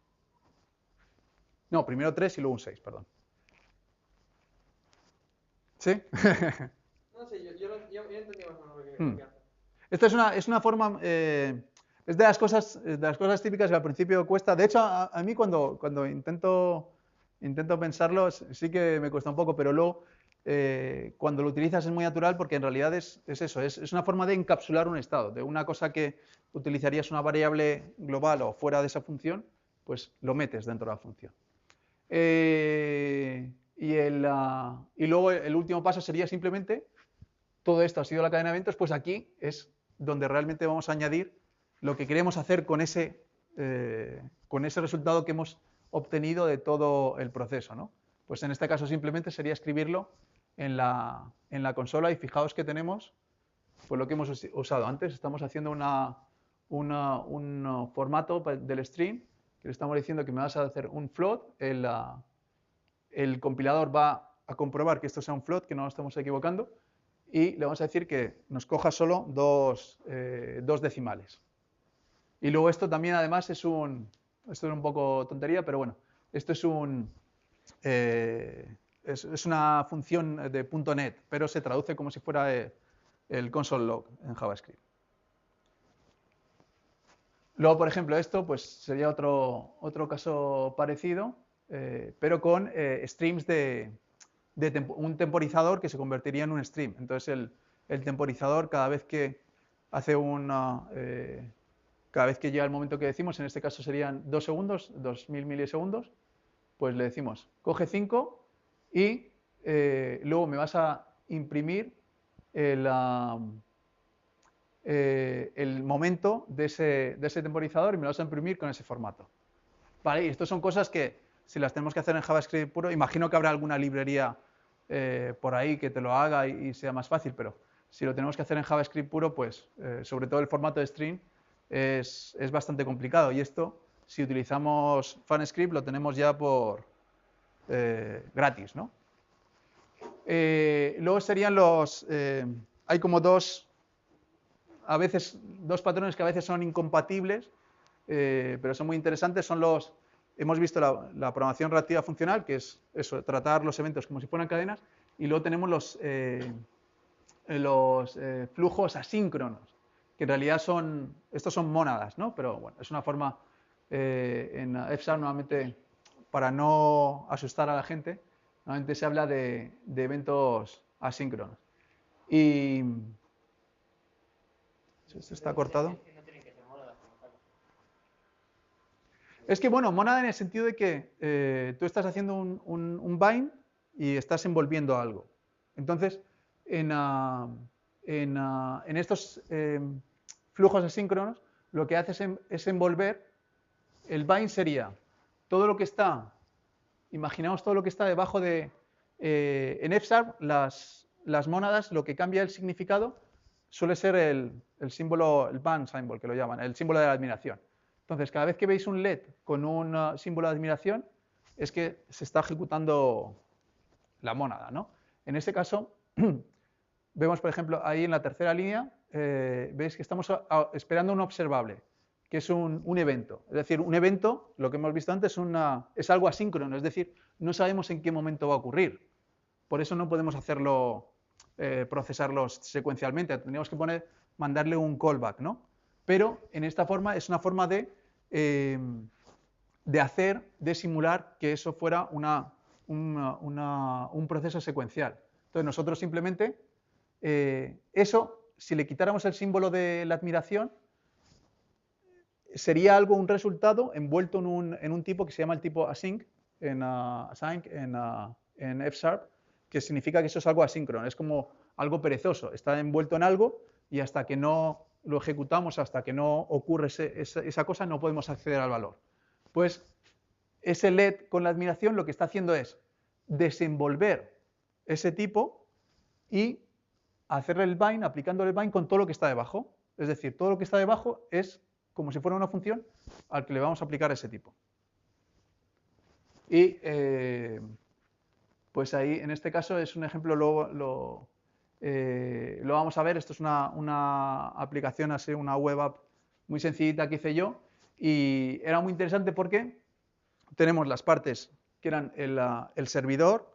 No, primero 3 y luego un 6, perdón. ¿Sí? No sé, yo entendí más o menos lo que hace. Esta es una forma, es de las cosas típicas que al principio cuesta. De hecho, a mí cuando intento pensarlo, sí que me cuesta un poco, pero luego cuando lo utilizas es muy natural porque en realidad es eso, es una forma de encapsular un estado, de una cosa que utilizarías una variable global o fuera de esa función, pues lo metes dentro de la función. Y luego el último paso sería simplemente, todo esto ha sido la cadena de eventos, pues aquí es donde realmente vamos a añadir lo que queremos hacer con ese resultado que hemos obtenido de todo el proceso, ¿no? Pues en este caso simplemente sería escribirlo en la consola, y fijaos que tenemos pues lo que hemos usado antes. Estamos haciendo un formato del string, que le estamos diciendo que me vas a hacer un float. El compilador va a comprobar que esto sea un float, que no nos estamos equivocando, y le vamos a decir que nos coja solo dos decimales. Y luego esto también además esto es un poco tontería, pero bueno, esto es una función de .NET, pero se traduce como si fuera el console log en JavaScript. Luego, por ejemplo, esto pues sería otro caso parecido, pero con streams de un temporizador que se convertiría en un stream. Entonces el temporizador, cada vez que llega el momento que decimos, en este caso serían 2 segundos, 2000 milisegundos, pues le decimos, coge 5 y luego me vas a imprimir el momento de ese temporizador, y me lo vas a imprimir con ese formato. Vale, y estas son cosas que, si las tenemos que hacer en JavaScript puro, imagino que habrá alguna librería por ahí que te lo haga y sea más fácil, pero si lo tenemos que hacer en JavaScript puro, pues sobre todo el formato de string es bastante complicado, y esto, si utilizamos FunScript, lo tenemos ya por gratis, ¿no? Luego serían hay como dos patrones que a veces son incompatibles, pero son muy interesantes. Hemos visto la programación reactiva funcional, que es eso, tratar los eventos como si fueran cadenas, y luego tenemos los flujos asíncronos, que en realidad estos son mónadas, ¿no? Pero bueno, es una forma, en F#, normalmente, para no asustar a la gente, normalmente se habla de eventos asíncronos. Y ¿esto está cortado? Es que, bueno, mónada en el sentido de que tú estás haciendo un bind y estás envolviendo algo. Entonces, en estos flujos asíncronos, lo que haces es envolver. El bind sería todo lo que está, imaginamos todo lo que está debajo de, en F#, las mónadas, lo que cambia el significado suele ser el símbolo, el band symbol, que lo llaman, el símbolo de la admiración. Entonces, cada vez que veis un LED con un símbolo de admiración, es que se está ejecutando la mónada, ¿no? En este caso, vemos, por ejemplo, ahí en la tercera línea, veis que estamos esperando un observable, que es un evento. Es decir, un evento, lo que hemos visto antes, es algo asíncrono, es decir, no sabemos en qué momento va a ocurrir. Por eso no podemos procesarlos secuencialmente, tendríamos que mandarle un callback, ¿no? Pero en esta forma es una forma de simular que eso fuera un proceso secuencial. Entonces nosotros simplemente, eso, si le quitáramos el símbolo de la admiración, sería un resultado envuelto en un tipo que se llama el tipo async en F#, que significa que eso es algo asíncrono, es como algo perezoso, está envuelto en algo, y hasta que no lo ejecutamos, hasta que no ocurre esa cosa, no podemos acceder al valor. Pues ese LED con la admiración lo que está haciendo es desenvolver ese tipo y hacerle el bind, aplicándole el bind con todo lo que está debajo. Es decir, todo lo que está debajo es como si fuera una función al que le vamos a aplicar ese tipo. Y pues ahí, en este caso, es un ejemplo, lo vamos a ver. Esto es una aplicación, así, una web app muy sencillita que hice yo, y era muy interesante porque tenemos las partes que eran el servidor,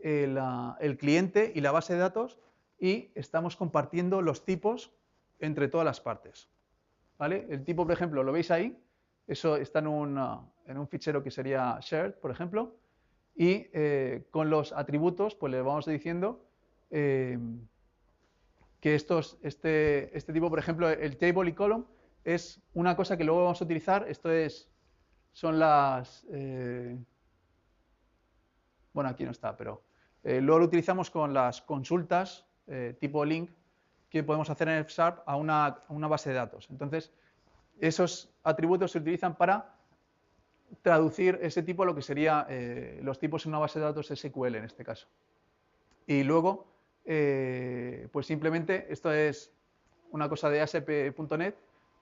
el cliente y la base de datos, y estamos compartiendo los tipos entre todas las partes. ¿Vale? El tipo, por ejemplo, lo veis ahí, eso está en un fichero que sería shared, por ejemplo, y con los atributos pues le vamos diciendo que este tipo, por ejemplo, el table y column, es una cosa que luego vamos a utilizar. Son bueno, aquí no está, pero luego lo utilizamos con las consultas tipo link que podemos hacer en F# a una base de datos. Entonces, esos atributos se utilizan para traducir ese tipo a lo que sería los tipos en una base de datos SQL en este caso. Y luego, pues simplemente esto es una cosa de ASP.NET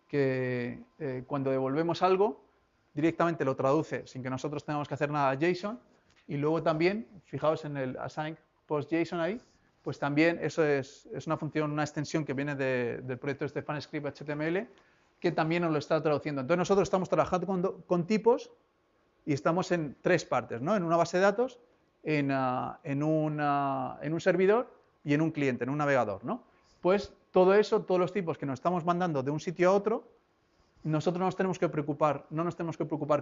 que cuando devolvemos algo, directamente lo traduce sin que nosotros tengamos que hacer nada a JSON. Y luego también, fijaos en el assign post JSON ahí, pues también eso es una función, una extensión que viene del proyecto de FunScript HTML, que también nos lo está traduciendo. Entonces nosotros estamos trabajando con tipos y estamos en tres partes, ¿no? En una base de datos, en un servidor y en un cliente, en un navegador, ¿no? Pues todo eso, todos los tipos que nos estamos mandando de un sitio a otro, nosotros no nos tenemos que preocupar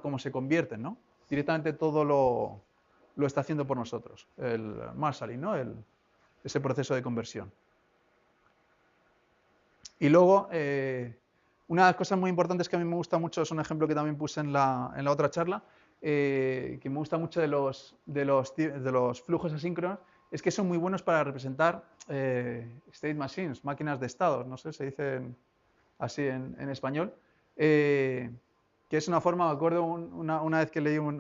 cómo se convierten, ¿no? Directamente todo lo está haciendo por nosotros, el marshalling, ¿no? Ese proceso de conversión. Y luego, una de las cosas muy importantes que a mí me gusta mucho, es un ejemplo que también puse en la otra charla, que me gusta mucho de los flujos asíncronos, es que son muy buenos para representar state machines, máquinas de estados, no sé, se dicen así en español, que es una forma, me acuerdo una vez que leí un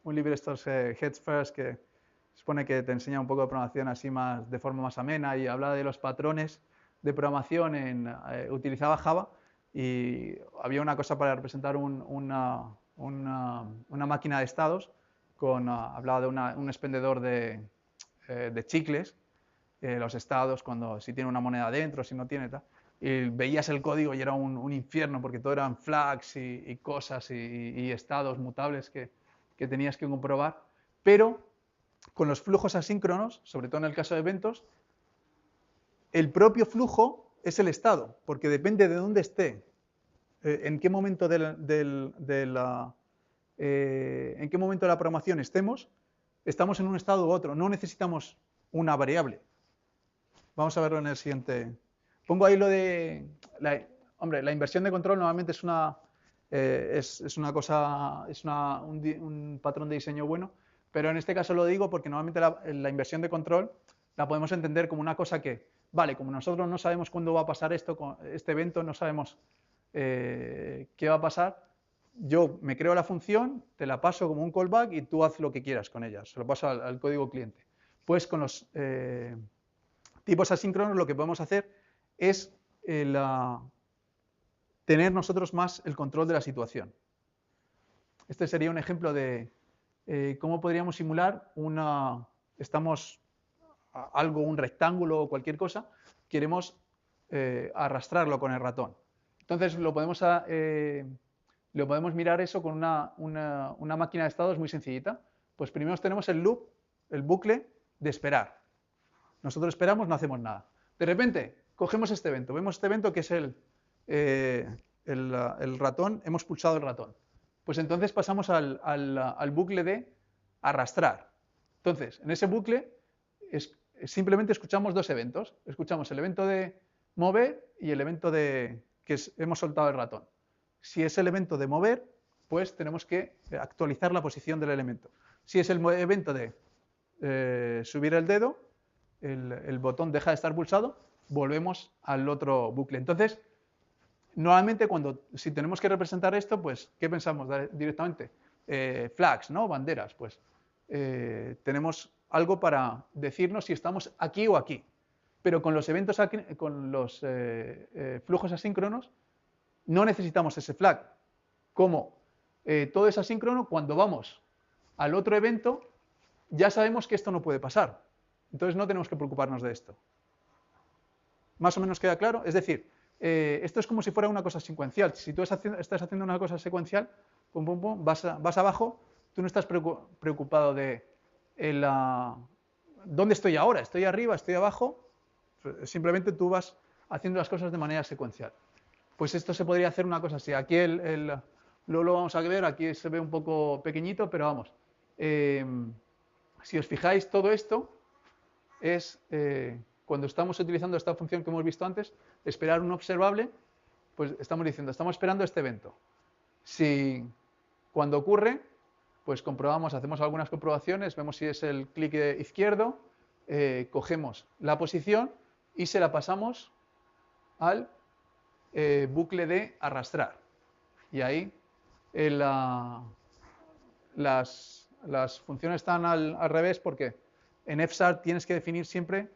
libro de estos Heads First, que supone que te enseña un poco de programación así de forma más amena, y habla de los patrones de programación, utilizaba Java, y había una cosa para representar una máquina de estados, hablaba de un expendedor de chicles, los estados, si tiene una moneda dentro, si no tiene, tal, y veías el código y era un infierno, porque todo eran flags y cosas y estados mutables que tenías que comprobar, pero con los flujos asíncronos, sobre todo en el caso de eventos, el propio flujo es el estado, porque depende de dónde esté, en qué momento de la programación estamos en un estado u otro, no necesitamos una variable. Vamos a verlo en el siguiente. Pongo ahí lo de la inversión de control. Normalmente es un patrón de diseño bueno, pero en este caso lo digo porque normalmente la inversión de control la podemos entender como una cosa que, vale, como nosotros no sabemos cuándo va a pasar este evento, no sabemos qué va a pasar, yo me creo la función, te la paso como un callback y tú haz lo que quieras con ella, se lo paso al código cliente. Pues con los tipos asíncronos lo que podemos hacer es tener nosotros más el control de la situación. Este sería un ejemplo de cómo podríamos simular un rectángulo o cualquier cosa, queremos arrastrarlo con el ratón. Entonces lo podemos mirar eso con una máquina de estados muy sencillita. Pues primero tenemos el loop, el bucle de esperar. Nosotros esperamos, no hacemos nada. De repente, cogemos este evento. Vemos este evento que es el ratón, hemos pulsado el ratón. Pues entonces pasamos al bucle de arrastrar. Entonces, en ese bucle simplemente escuchamos dos eventos. Escuchamos el evento de mover y el evento de que hemos soltado el ratón. Si es el evento de mover, pues tenemos que actualizar la posición del elemento. Si es el evento de subir el dedo, el botón deja de estar pulsado, volvemos al otro bucle. Entonces, normalmente si tenemos que representar esto, pues, ¿qué pensamos directamente? Flags, ¿no? Banderas, pues tenemos algo para decirnos si estamos aquí o aquí. Pero con los flujos asíncronos no necesitamos ese flag. Como todo es asíncrono, cuando vamos al otro evento ya sabemos que esto no puede pasar. Entonces no tenemos que preocuparnos de esto. ¿Más o menos queda claro? Es decir, esto es como si fuera una cosa secuencial. Si tú estás haciendo una cosa secuencial, pum, pum, pum, vas abajo, tú no estás preocupado de ¿dónde estoy ahora? ¿Estoy arriba? ¿Estoy abajo? Simplemente tú vas haciendo las cosas de manera secuencial. Pues esto se podría hacer una cosa así. Aquí luego lo vamos a ver, aquí se ve un poco pequeñito, pero vamos. Si os fijáis, todo esto es, cuando estamos utilizando esta función que hemos visto antes, esperar un observable, pues estamos diciendo, estamos esperando este evento. Si cuando ocurre, pues comprobamos, hacemos algunas comprobaciones, vemos si es el clic izquierdo, cogemos la posición y se la pasamos al bucle de arrastrar. Y ahí las funciones están al revés porque en FSART tienes que definir siempre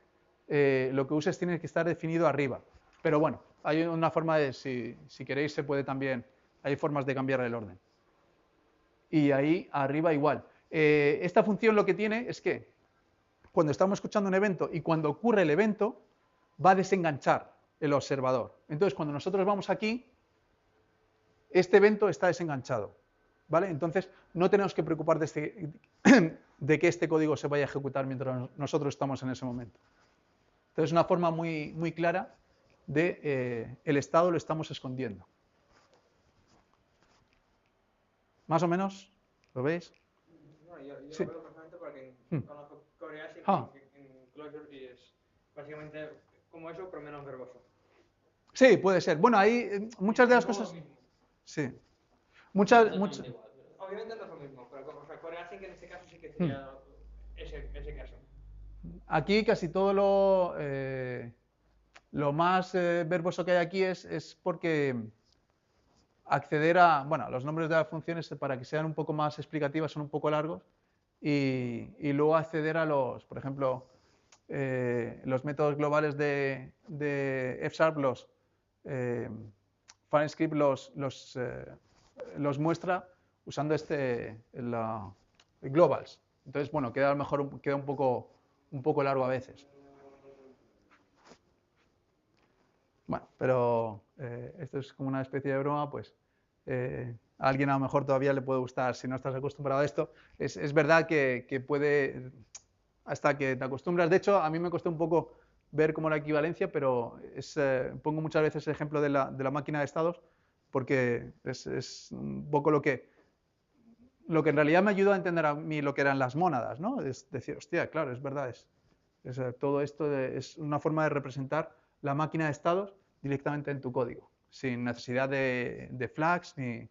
lo que uses tiene que estar definido arriba. Pero bueno, hay una forma de, si queréis, se puede también, hay formas de cambiar el orden. Y ahí arriba igual. Esta función lo que tiene es que cuando estamos escuchando un evento y cuando ocurre el evento, va a desenganchar el observador. Entonces, cuando nosotros vamos aquí, este evento está desenganchado, ¿vale? Entonces, no tenemos que preocupar de que este código se vaya a ejecutar mientras nosotros estamos en ese momento. Entonces, es una forma muy, muy clara de el estado lo estamos escondiendo. ¿Más o menos? ¿Lo veis? No, yo sí. lo veo perfectamente porque conozco CoreAsync en Clojure y es básicamente como eso, pero menos verboso. Sí, puede ser. Bueno, ahí muchas de las cosas... Sí. Obviamente no es lo mismo, pero CoreAsync en este caso sí que sería ese caso. Aquí casi todo lo más verboso que hay aquí es porque acceder a, bueno, los nombres de las funciones para que sean un poco más explicativas son un poco largos y luego acceder a los, por ejemplo, los métodos globales de FSharp, FunScript los muestra usando globals. Entonces, bueno, queda a lo mejor queda un poco largo a veces. Bueno, pero esto es como una especie de broma, pues a alguien a lo mejor todavía le puede gustar si no estás acostumbrado a esto. Es verdad que puede, hasta que te acostumbras. De hecho, a mí me costó un poco ver como la equivalencia, pero pongo muchas veces el ejemplo de la máquina de estados, porque es un poco lo que en realidad me ayudó a entender a mí lo que eran las mónadas, ¿no? Es decir, hostia, claro, es verdad, todo esto es una forma de representar la máquina de estados directamente en tu código, sin necesidad de flags ni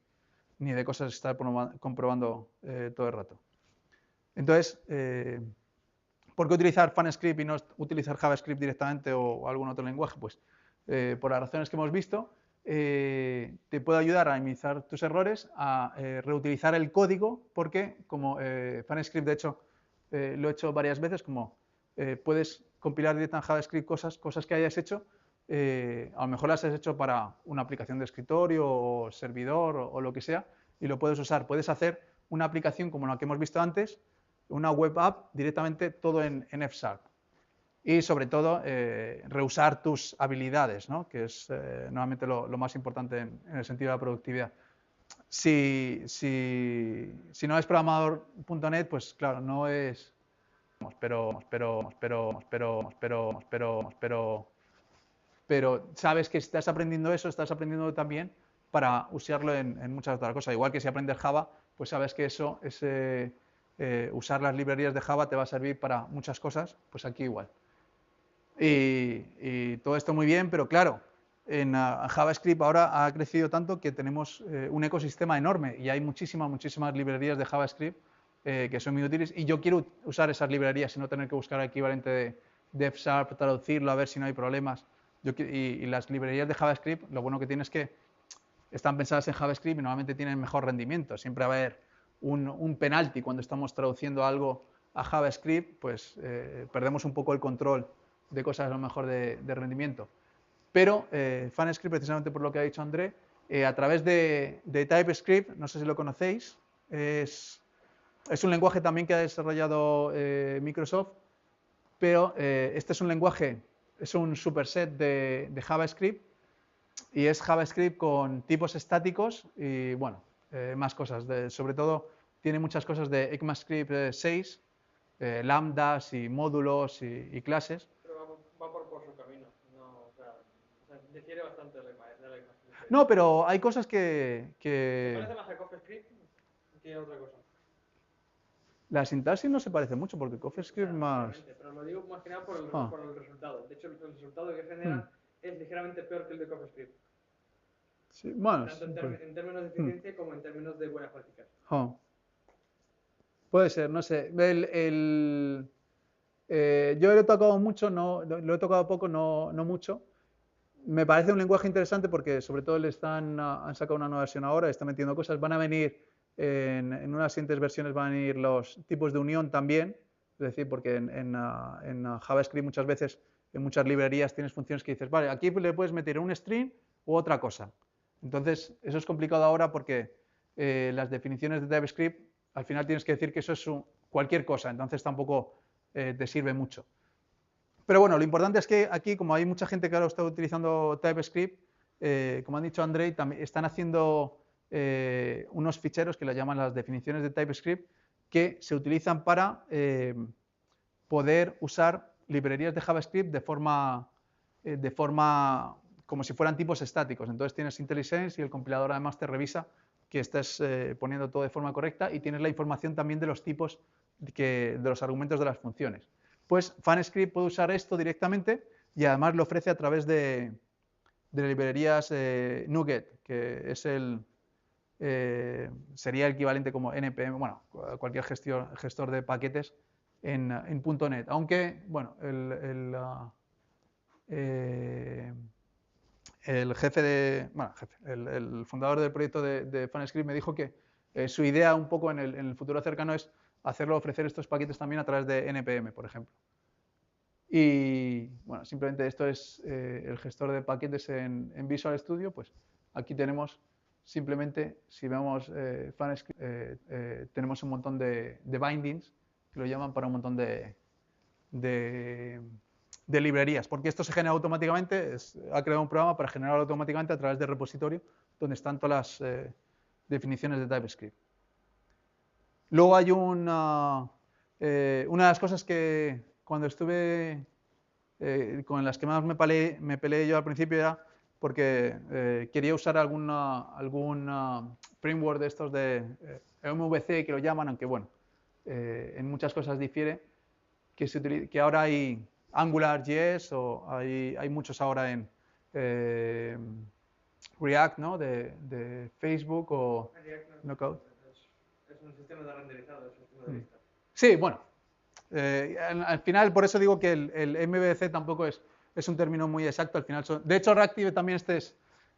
de cosas que estar comprobando todo el rato. Entonces, ¿por qué utilizar FunScript y no utilizar JavaScript directamente o algún otro lenguaje? Pues por las razones que hemos visto, te puede ayudar a minimizar tus errores, a reutilizar el código, porque como FunScript, de hecho, lo he hecho varias veces, como puedes compilar directamente en JavaScript cosas que hayas hecho, a lo mejor las has hecho para una aplicación de escritorio o servidor o lo que sea, y lo puedes usar. Puedes hacer una aplicación como la que hemos visto antes, una web app directamente todo en FSharp. Y sobre todo, reusar tus habilidades, ¿no? Que es normalmente lo más importante en el sentido de la productividad. Si no es programador.net, pues claro, no es... Pero sabes que si estás aprendiendo eso, estás aprendiendo también para usarlo en muchas otras cosas. Igual que si aprendes Java, pues sabes que eso es... usar las librerías de Java te va a servir para muchas cosas, pues aquí igual. Y todo esto muy bien, pero claro, en JavaScript ahora ha crecido tanto que tenemos un ecosistema enorme y hay muchísimas librerías de JavaScript que son muy útiles y yo quiero usar esas librerías y no tener que buscar el equivalente de FSharp, traducirlo, a ver si no hay problemas. Y las librerías de JavaScript, lo bueno que tiene es que están pensadas en JavaScript y normalmente tienen mejor rendimiento. Siempre va a haber un penalti cuando estamos traduciendo algo a JavaScript, pues perdemos un poco el control de cosas a lo mejor de rendimiento. Pero FunScript, precisamente por lo que ha dicho André, a través de TypeScript, no sé si lo conocéis, es un lenguaje también que ha desarrollado Microsoft, pero este es un lenguaje, es un superset de JavaScript y es JavaScript con tipos estáticos y, bueno, más cosas. Sobre todo, tiene muchas cosas de ECMAScript 6, lambdas y módulos y clases. Pero va por su camino. No, o sea, difiere bastante de ECMAScript. No, pero hay cosas que... ¿Se parece más a CoffeeScript que a otra cosa? La sintaxis no se parece mucho porque CoffeeScript es más... Pero lo digo más que nada por el resultado. De hecho, el resultado que genera es ligeramente peor que el de CoffeeScript. Sí, bueno, tanto en términos de eficiencia como en términos de buenas prácticas. Puede ser, no sé. Yo lo he tocado mucho, lo he tocado poco, no mucho. Me parece un lenguaje interesante porque sobre todo han sacado una nueva versión ahora, están metiendo cosas. Van a venir, en unas siguientes versiones van a venir los tipos de unión también. Es decir, porque en JavaScript muchas veces, en muchas librerías tienes funciones que dices, vale, aquí le puedes meter un string u otra cosa. Entonces, eso es complicado ahora porque las definiciones de TypeScript, al final tienes que decir que eso es cualquier cosa, entonces tampoco te sirve mucho. Pero bueno, lo importante es que aquí, como hay mucha gente que ahora está utilizando TypeScript, como han dicho Andrei, están haciendo unos ficheros que le llaman las definiciones de TypeScript, que se utilizan para poder usar librerías de JavaScript de forma como si fueran tipos estáticos. Entonces tienes IntelliSense y el compilador además te revisa que estés poniendo todo de forma correcta y tienes la información también de los tipos de los argumentos de las funciones. Pues FunScript puede usar esto directamente y además lo ofrece a través de librerías NuGet, que es sería el equivalente como NPM, bueno, cualquier gestor de paquetes en .NET. Aunque, bueno, el fundador del proyecto de FunScript me dijo que su idea un poco en el futuro cercano es ofrecer estos paquetes también a través de NPM, por ejemplo. Y bueno, simplemente esto es el gestor de paquetes en Visual Studio. Pues aquí tenemos simplemente, si vemos FunScript, tenemos un montón de bindings, que lo llaman para un montón de librerías, porque esto se genera automáticamente, ha creado un programa para generarlo automáticamente a través del repositorio donde están todas las definiciones de TypeScript. Luego hay una de las cosas que cuando estuve con las que más me peleé yo al principio era porque quería usar algún framework de estos de MVC, que lo llaman, aunque bueno, en muchas cosas difiere, que ahora hay AngularJS o hay muchos ahora en React, ¿no? de Facebook o Knockout. Es un sistema de renderizado desde su punto de vista. Sí, bueno. Al final, por eso digo que el MVC tampoco es un término muy exacto. Al final de hecho, Reactive también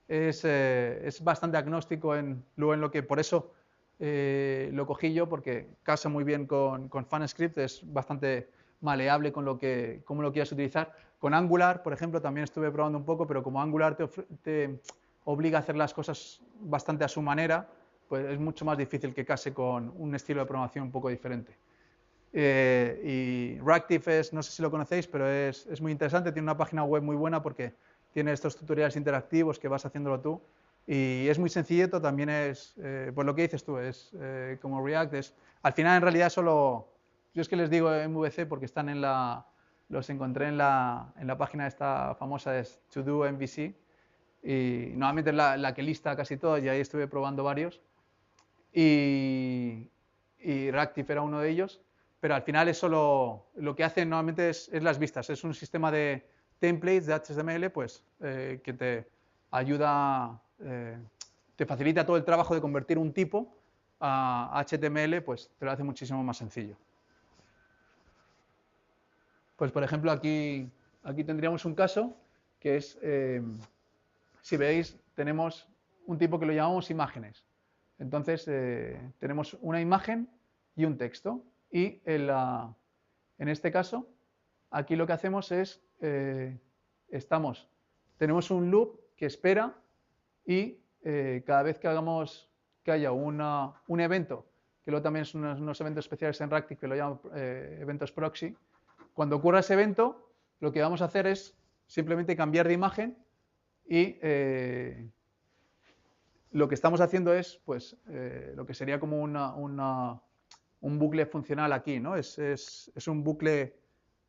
es bastante agnóstico en lo que, por eso lo cogí yo, porque casa muy bien con FunScript, es bastante maleable con cómo lo quieras utilizar. Con Angular, por ejemplo, también estuve probando un poco, pero como Angular te obliga a hacer las cosas bastante a su manera, pues es mucho más difícil que case con un estilo de programación un poco diferente. Y Reactive no sé si lo conocéis, pero es muy interesante, tiene una página web muy buena porque tiene estos tutoriales interactivos que vas haciéndolo tú y es muy sencillito, también pues lo que dices tú, es como React, al final en realidad solo, yo es que les digo MVC porque los encontré en la página esta famosa, es To-Do MVC, y normalmente es la que lista casi todo y ahí estuve probando varios y Reactive era uno de ellos. Pero al final eso lo que hace normalmente es las vistas. Es un sistema de templates de HTML pues, que te ayuda, te facilita todo el trabajo de convertir un tipo a HTML, pues te lo hace muchísimo más sencillo. Pues por ejemplo aquí tendríamos un caso que es, si veis, tenemos un tipo que lo llamamos imágenes. Entonces tenemos una imagen y un texto. Y en este caso, aquí lo que hacemos es, tenemos un loop que espera y cada vez que haya un evento, que luego también son unos eventos especiales en Reactive que lo llaman eventos proxy, cuando ocurra ese evento, lo que vamos a hacer es simplemente cambiar de imagen y lo que estamos haciendo es, pues, lo que sería como un bucle funcional aquí, ¿no? Es un bucle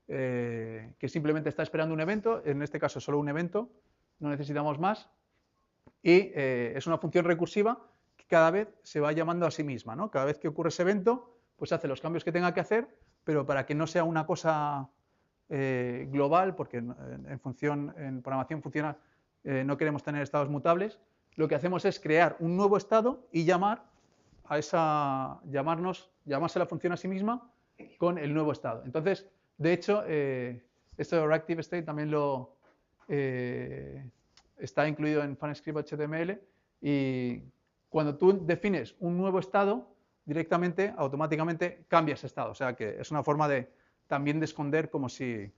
que simplemente está esperando un evento, en este caso solo un evento, no necesitamos más, y es una función recursiva que cada vez se va llamando a sí misma, ¿no? Cada vez que ocurre ese evento, pues hace los cambios que tenga que hacer, pero para que no sea una cosa global, porque en programación funcional no queremos tener estados mutables, lo que hacemos es crear un nuevo estado y llamar llamarse la función a sí misma con el nuevo estado. Entonces, de hecho, esto de reactive state también está incluido en FunScript HTML, y cuando tú defines un nuevo estado, directamente, automáticamente cambia ese estado. O sea que es una forma también de esconder como si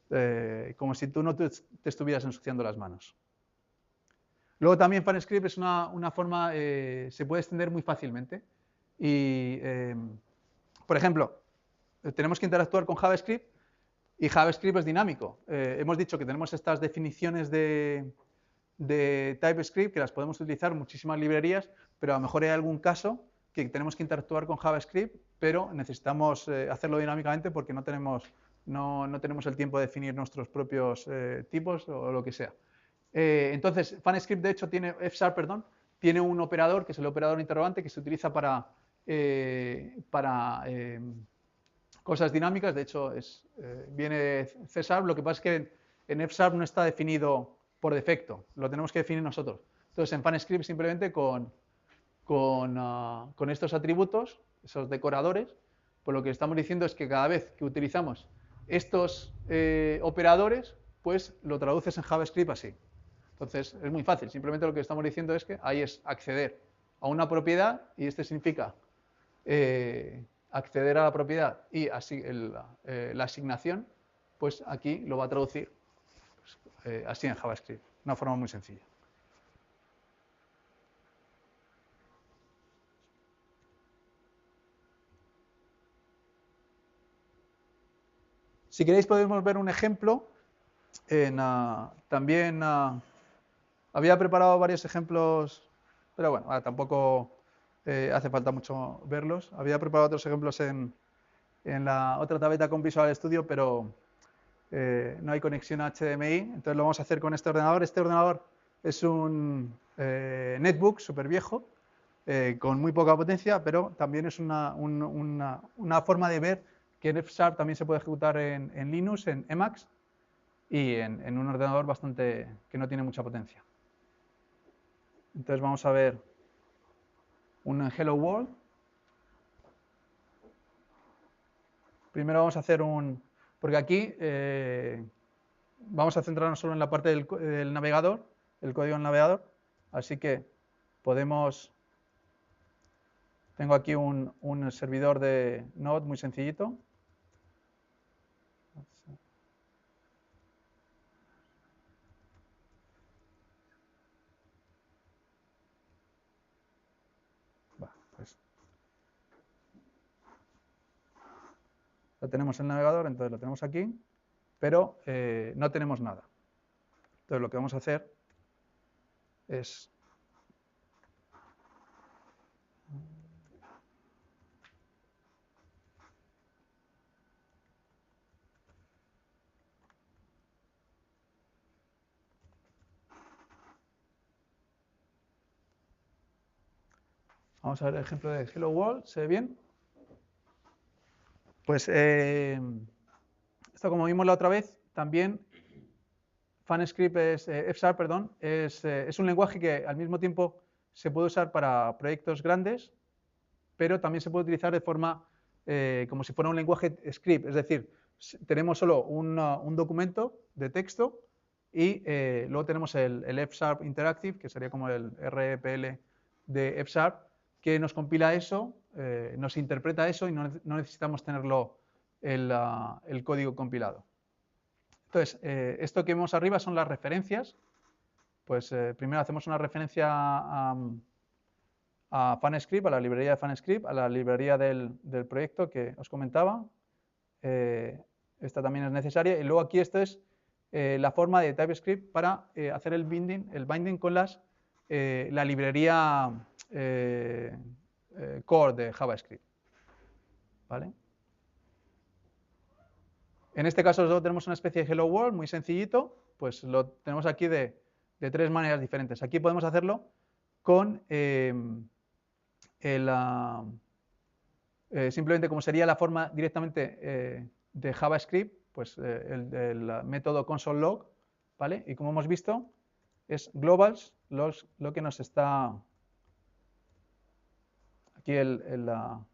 tú no te estuvieras ensuciando las manos. Luego también FunScript es una forma, se puede extender muy fácilmente. Y, por ejemplo, tenemos que interactuar con JavaScript, y JavaScript es dinámico. Hemos dicho que tenemos estas definiciones de TypeScript que las podemos utilizar en muchísimas librerías, pero a lo mejor hay algún caso que tenemos que interactuar con JavaScript, pero necesitamos hacerlo dinámicamente porque no tenemos el tiempo de definir nuestros propios tipos o lo que sea. Entonces, FunScript, de hecho, tiene un operador, que es el operador interrogante, que se utiliza para cosas dinámicas. De hecho, viene de C#. Lo que pasa es que en F# no está definido por defecto, lo tenemos que definir nosotros. Entonces, en FunScript simplemente con estos atributos, esos decoradores, pues lo que estamos diciendo es que cada vez que utilizamos estos operadores, pues lo traduces en JavaScript así. Entonces, es muy fácil. Simplemente lo que estamos diciendo es que ahí es acceder a una propiedad, y este significa acceder a la propiedad, y así la asignación, pues aquí lo va a traducir así en JavaScript. Una forma muy sencilla. Si queréis podemos ver un ejemplo. También había preparado varios ejemplos, pero bueno, tampoco hace falta mucho verlos. Había preparado otros ejemplos en la otra tableta con Visual Studio, pero no hay conexión a HDMI, entonces lo vamos a hacer con este ordenador. Este ordenador es un netbook súper viejo, con muy poca potencia, pero también es una forma de ver que F# también se puede ejecutar en Linux, en Emacs, y en un ordenador que no tiene mucha potencia. Entonces vamos a ver un Hello World. Primero vamos a hacer porque aquí vamos a centrarnos solo en la parte del navegador, el código del navegador, así que tengo aquí un servidor de Node muy sencillito. Lo tenemos en el navegador, entonces lo tenemos aquí, pero no tenemos nada. Entonces lo que vamos a hacer es vamos a ver el ejemplo de Hello World. ¿Se ve bien? Pues esto, como vimos la otra vez, también FunScript F#, perdón, es un lenguaje que al mismo tiempo se puede usar para proyectos grandes, pero también se puede utilizar de forma como si fuera un lenguaje script, es decir, tenemos solo un documento de texto, y luego tenemos el F# Interactive, que sería como el REPL de F#, que nos compila eso, nos interpreta eso, y no necesitamos tenerlo el código compilado. Entonces, esto que vemos arriba son las referencias. Pues primero hacemos una referencia a FunScript, a la librería de FunScript, a la librería del proyecto que os comentaba. Esta también es necesaria. Y luego aquí esto es la forma de TypeScript para hacer el binding con la librería core de JavaScript. ¿Vale? En este caso solo tenemos una especie de Hello World muy sencillito, pues lo tenemos aquí de tres maneras diferentes. Aquí podemos hacerlo con simplemente como sería la forma directamente de JavaScript, pues el método console log, ¿vale? Y como hemos visto, es globals lo que nos está... Aquí va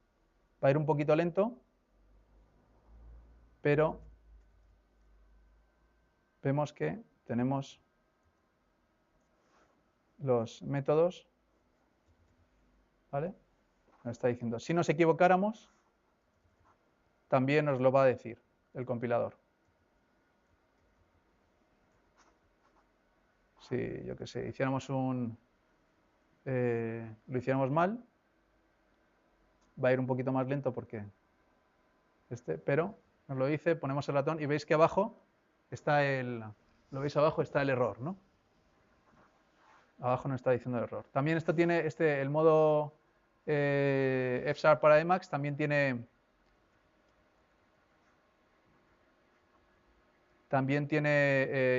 a ir un poquito lento, pero vemos que tenemos los métodos, ¿vale? Nos está diciendo, si nos equivocáramos, también nos lo va a decir el compilador. Si, yo qué sé, hiciéramos lo hiciéramos mal, va a ir un poquito más lento porque pero nos lo dice, ponemos el ratón y veis que abajo está lo veis abajo está el error, ¿no? Abajo nos está diciendo el error. También esto tiene el modo F# para Emacs, también tiene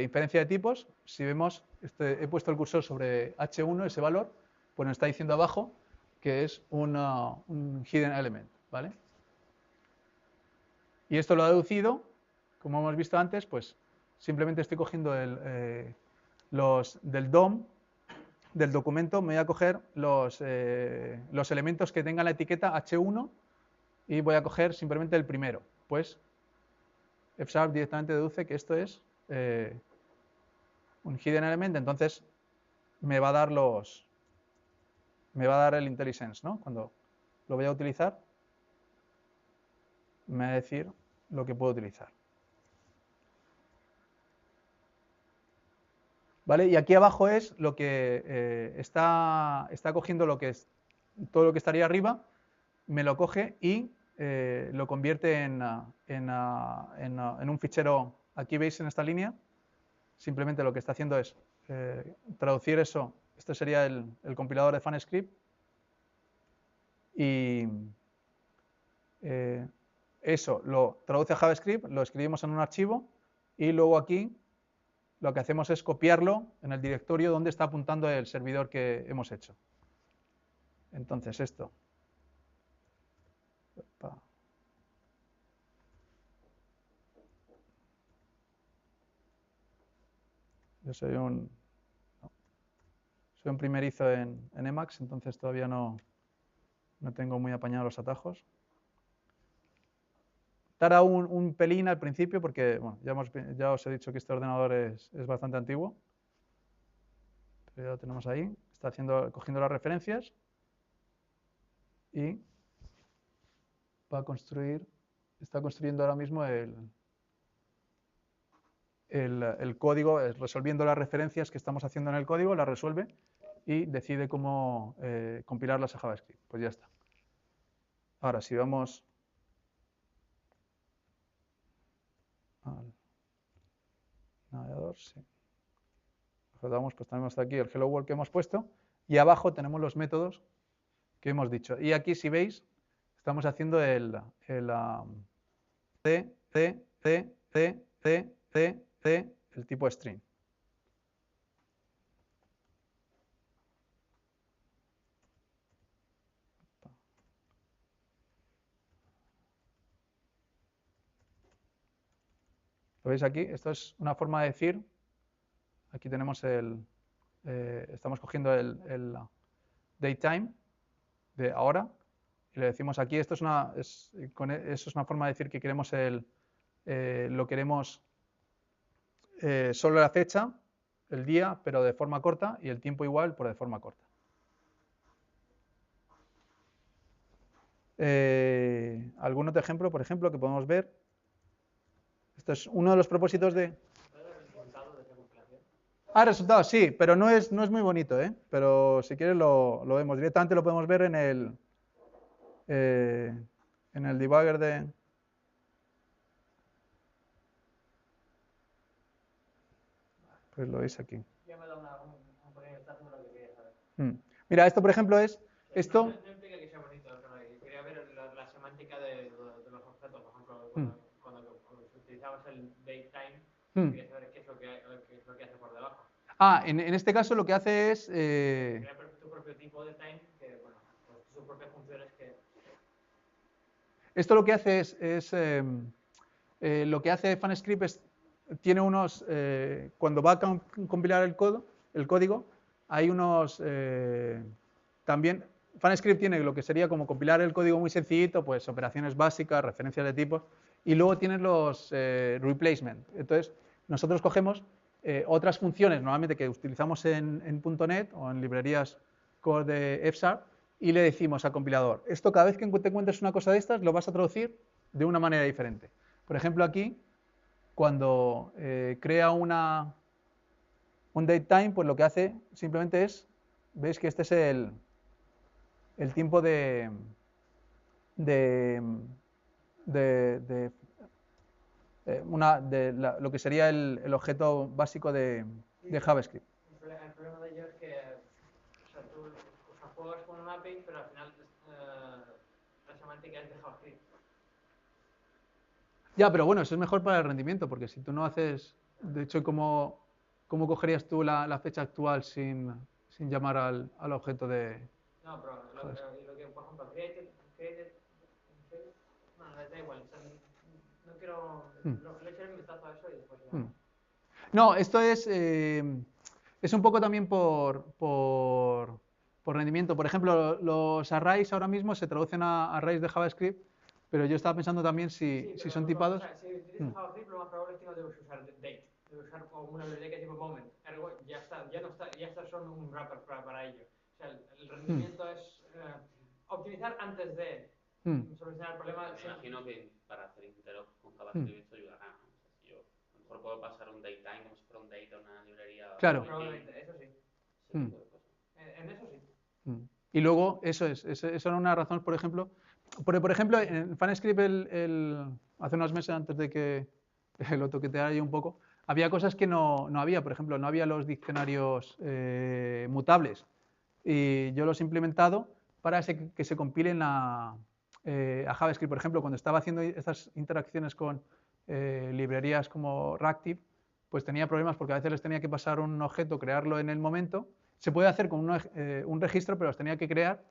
inferencia de tipos. Si vemos, he puesto el cursor sobre H1, ese valor, pues nos está diciendo abajo que es un hidden element, ¿vale? Y esto lo ha deducido, como hemos visto antes, pues simplemente estoy cogiendo del DOM, del documento, me voy a coger los elementos que tengan la etiqueta H1 y voy a coger simplemente el primero. Pues F# directamente deduce que esto es un hidden element, entonces me va a dar el IntelliSense, ¿no? Cuando lo voy a utilizar, me va a decir lo que puedo utilizar. ¿Vale? Y aquí abajo es lo que está cogiendo todo lo que estaría arriba, me lo coge y lo convierte en un fichero. Aquí veis en esta línea, simplemente lo que está haciendo es traducir eso. Este sería el compilador de FunScript. Y eso lo traduce a JavaScript, lo escribimos en un archivo y luego aquí lo que hacemos es copiarlo en el directorio donde está apuntando el servidor que hemos hecho. Entonces esto. Yo soy un primerizo en Emacs, entonces todavía no tengo muy apañados los atajos. Tarda un pelín al principio porque, bueno, ya os he dicho que este ordenador es bastante antiguo. Pero ya lo tenemos ahí. Está cogiendo las referencias y va a construir, está construyendo ahora mismo el código, resolviendo las referencias que estamos haciendo en el código, las resuelve y decide cómo compilarlas a JavaScript. Pues ya está. Ahora, si vamos al navegador, sí. Recordamos, pues tenemos aquí el Hello World que hemos puesto y abajo tenemos los métodos que hemos dicho. Y aquí, si veis, estamos haciendo el tipo string. ¿Lo veis aquí? Esto es una forma de decir. Aquí tenemos estamos cogiendo el datetime de ahora y le decimos aquí, esto es una forma de decir que queremos lo queremos solo la fecha, el día, pero de forma corta, y el tiempo igual, pero de forma corta. ¿Algún otro ejemplo, por ejemplo, que podemos ver? Esto es uno de los propósitos de... resultados, sí, pero no es muy bonito, ¿eh? Pero si quieres lo vemos. Directamente lo podemos ver en el debugger de... Pues lo veis aquí. Ya me da un pequeño vistazo de lo que quería saber. Mira, esto por ejemplo es... Esto... No implica que sea bonito, quería ver la semántica de los objetos, por ejemplo, cuando utilizamos el datetime, quería saber qué es lo que hace por debajo. En este caso lo que hace es... Crea tu propio tipo de time, que, bueno, pues sus propias funciones que... Esto lo que hace lo que hace FunScript es... Tiene unos... cuando va a compilar el código, hay unos... también FunScript tiene lo que sería como compilar el código muy sencillito, pues operaciones básicas, referencias de tipos, y luego tienes los replacement. Entonces, nosotros cogemos otras funciones, normalmente que utilizamos en .NET o en librerías core de F#, y le decimos al compilador, esto cada vez que te encuentres una cosa de estas, lo vas a traducir de una manera diferente. Por ejemplo, aquí, cuando crea un datetime, pues lo que hace simplemente es, veis que este es el tiempo de lo que sería el objeto básico de JavaScript. El problema de ello es que tú juegas con un API, pero al final la semántica es de JavaScript. Ya, pero bueno, eso es mejor para el rendimiento, porque si tú no haces, de hecho, ¿cómo cogerías tú la fecha actual sin llamar al objeto de... No, pero lo que, por ejemplo, created, bueno, da igual, no quiero, le echaré un vistazo a eso y después ya. No, esto es un poco también por rendimiento. Por ejemplo, los arrays ahora mismo se traducen a arrays de JavaScript, pero yo estaba pensando también si son tipados. O sea, si utilizas JavaScript, lo más probable es que no debes usar date, debes usar una biblioteca tipo moment. Ergo, ya está son un wrapper para ello. O sea, el rendimiento es optimizar antes de solucionar el problema. Me imagino que para hacer interop con JavaScript esto ayudará, ¿no? O sea, si yo a lo mejor puedo pasar un datetime como si fuera un date a una librería. Claro. Probablemente, eso sí. Ese tipo de cosas. En eso sí. Y luego, eso era una razón, por ejemplo, en FunScript hace unos meses antes de que lo toqueteara yo un poco, había cosas que no había. Por ejemplo, no había los diccionarios mutables. Y yo los he implementado para que se compilen a JavaScript. Por ejemplo, cuando estaba haciendo estas interacciones con librerías como Reactive, pues tenía problemas porque a veces les tenía que pasar un objeto, crearlo en el momento. Se puede hacer con un registro, pero los tenía que crear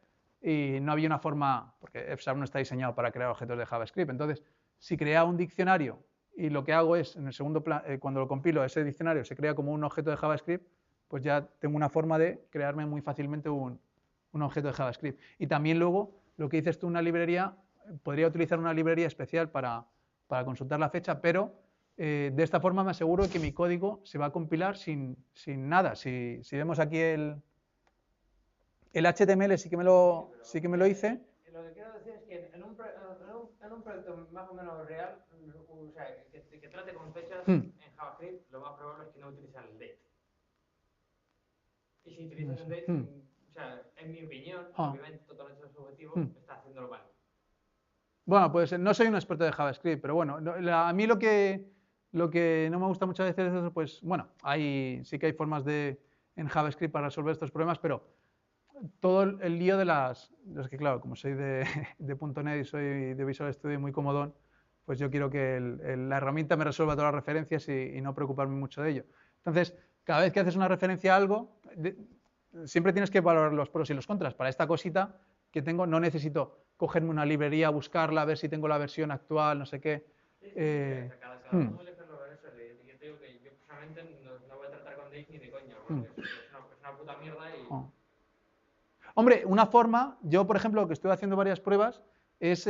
y no había una forma, porque F# no está diseñado para crear objetos de JavaScript. Entonces, si crea un diccionario y lo que hago es, en el segundo plan, cuando lo compilo, ese diccionario se crea como un objeto de JavaScript, pues ya tengo una forma de crearme muy fácilmente un objeto de JavaScript. Y también luego, lo que dices tú, una librería, podría utilizar una librería especial para consultar la fecha, pero de esta forma me aseguro de que mi código se va a compilar sin nada. Si vemos aquí el HTML sí que me lo hice. Lo que quiero decir es que en un proyecto más o menos real, o sea, que trate con fechas en JavaScript, lo más probable es que no utilice el date. Y si utilizas el date, o sea, en mi opinión, obviamente totalmente subjetivo, está haciéndolo mal. Bueno, pues no soy un experto de JavaScript, pero bueno, a mí lo que no me gusta muchas veces es, pues, bueno, sí que hay formas en JavaScript para resolver estos problemas, pero todo el lío es que, claro, como soy de .NET y soy de Visual Studio muy comodón, pues yo quiero que la herramienta me resuelva todas las referencias y no preocuparme mucho de ello. Entonces, cada vez que haces una referencia a algo, siempre tienes que valorar los pros y los contras. Para esta cosita que tengo, no necesito cogerme una librería, buscarla, ver si tengo la versión actual, no sé qué. Cada uno elige lo que es. Yo te digo que yo personalmente no voy a tratar con Dave ni de coña, porque es una puta mierda y... Hombre, una forma, yo por ejemplo, que estoy haciendo varias pruebas, es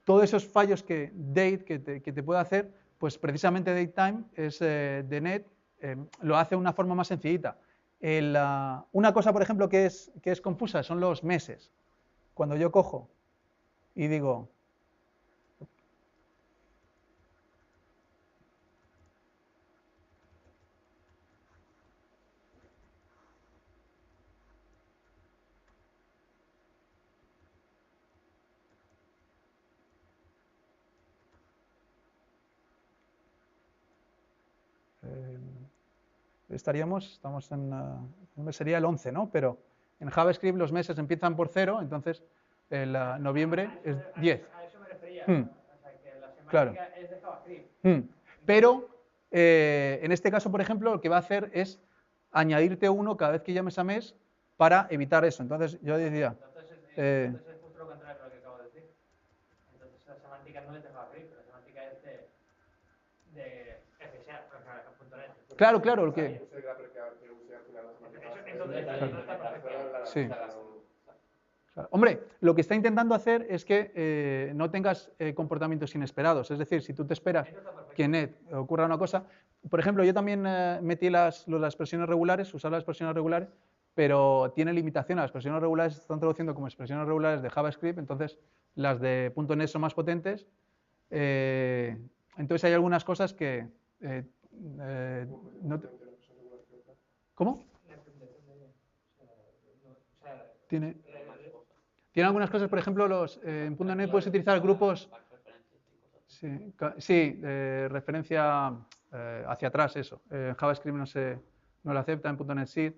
todos esos fallos que te puede hacer, pues precisamente datetime es de .NET, lo hace de una forma más sencillita. Una cosa, por ejemplo, que es confusa son los meses. Cuando yo cojo y digo... estamos sería el 11, ¿no? Pero en JavaScript los meses empiezan por 0, entonces el noviembre es 10. A eso me refería, o sea, que la semántica es de JavaScript. Pero en este caso, por ejemplo, lo que va a hacer es añadirte uno cada vez que llames a mes para evitar eso. Entonces yo decía... Entonces es justo lo contrario de lo que acabo de decir. Entonces la semántica no es de JavaScript, la semántica es de F#, o sea, .NET. Claro, el que... Entonces, no está perfecto. Sí. Claro. Hombre, lo que está intentando hacer es que no tengas comportamientos inesperados. Es decir, si tú te esperas que en net ocurra una cosa. Por ejemplo, yo también metí las expresiones regulares, usar las expresiones regulares, pero tiene limitación. Las expresiones regulares se están traduciendo como expresiones regulares de JavaScript, entonces las de .NET son más potentes. Entonces hay algunas cosas que no te... ¿Cómo? Tiene algunas cosas, por ejemplo, en .NET puedes utilizar grupos... Sí, referencia hacia atrás, eso. JavaScript no lo acepta, en .NET sí.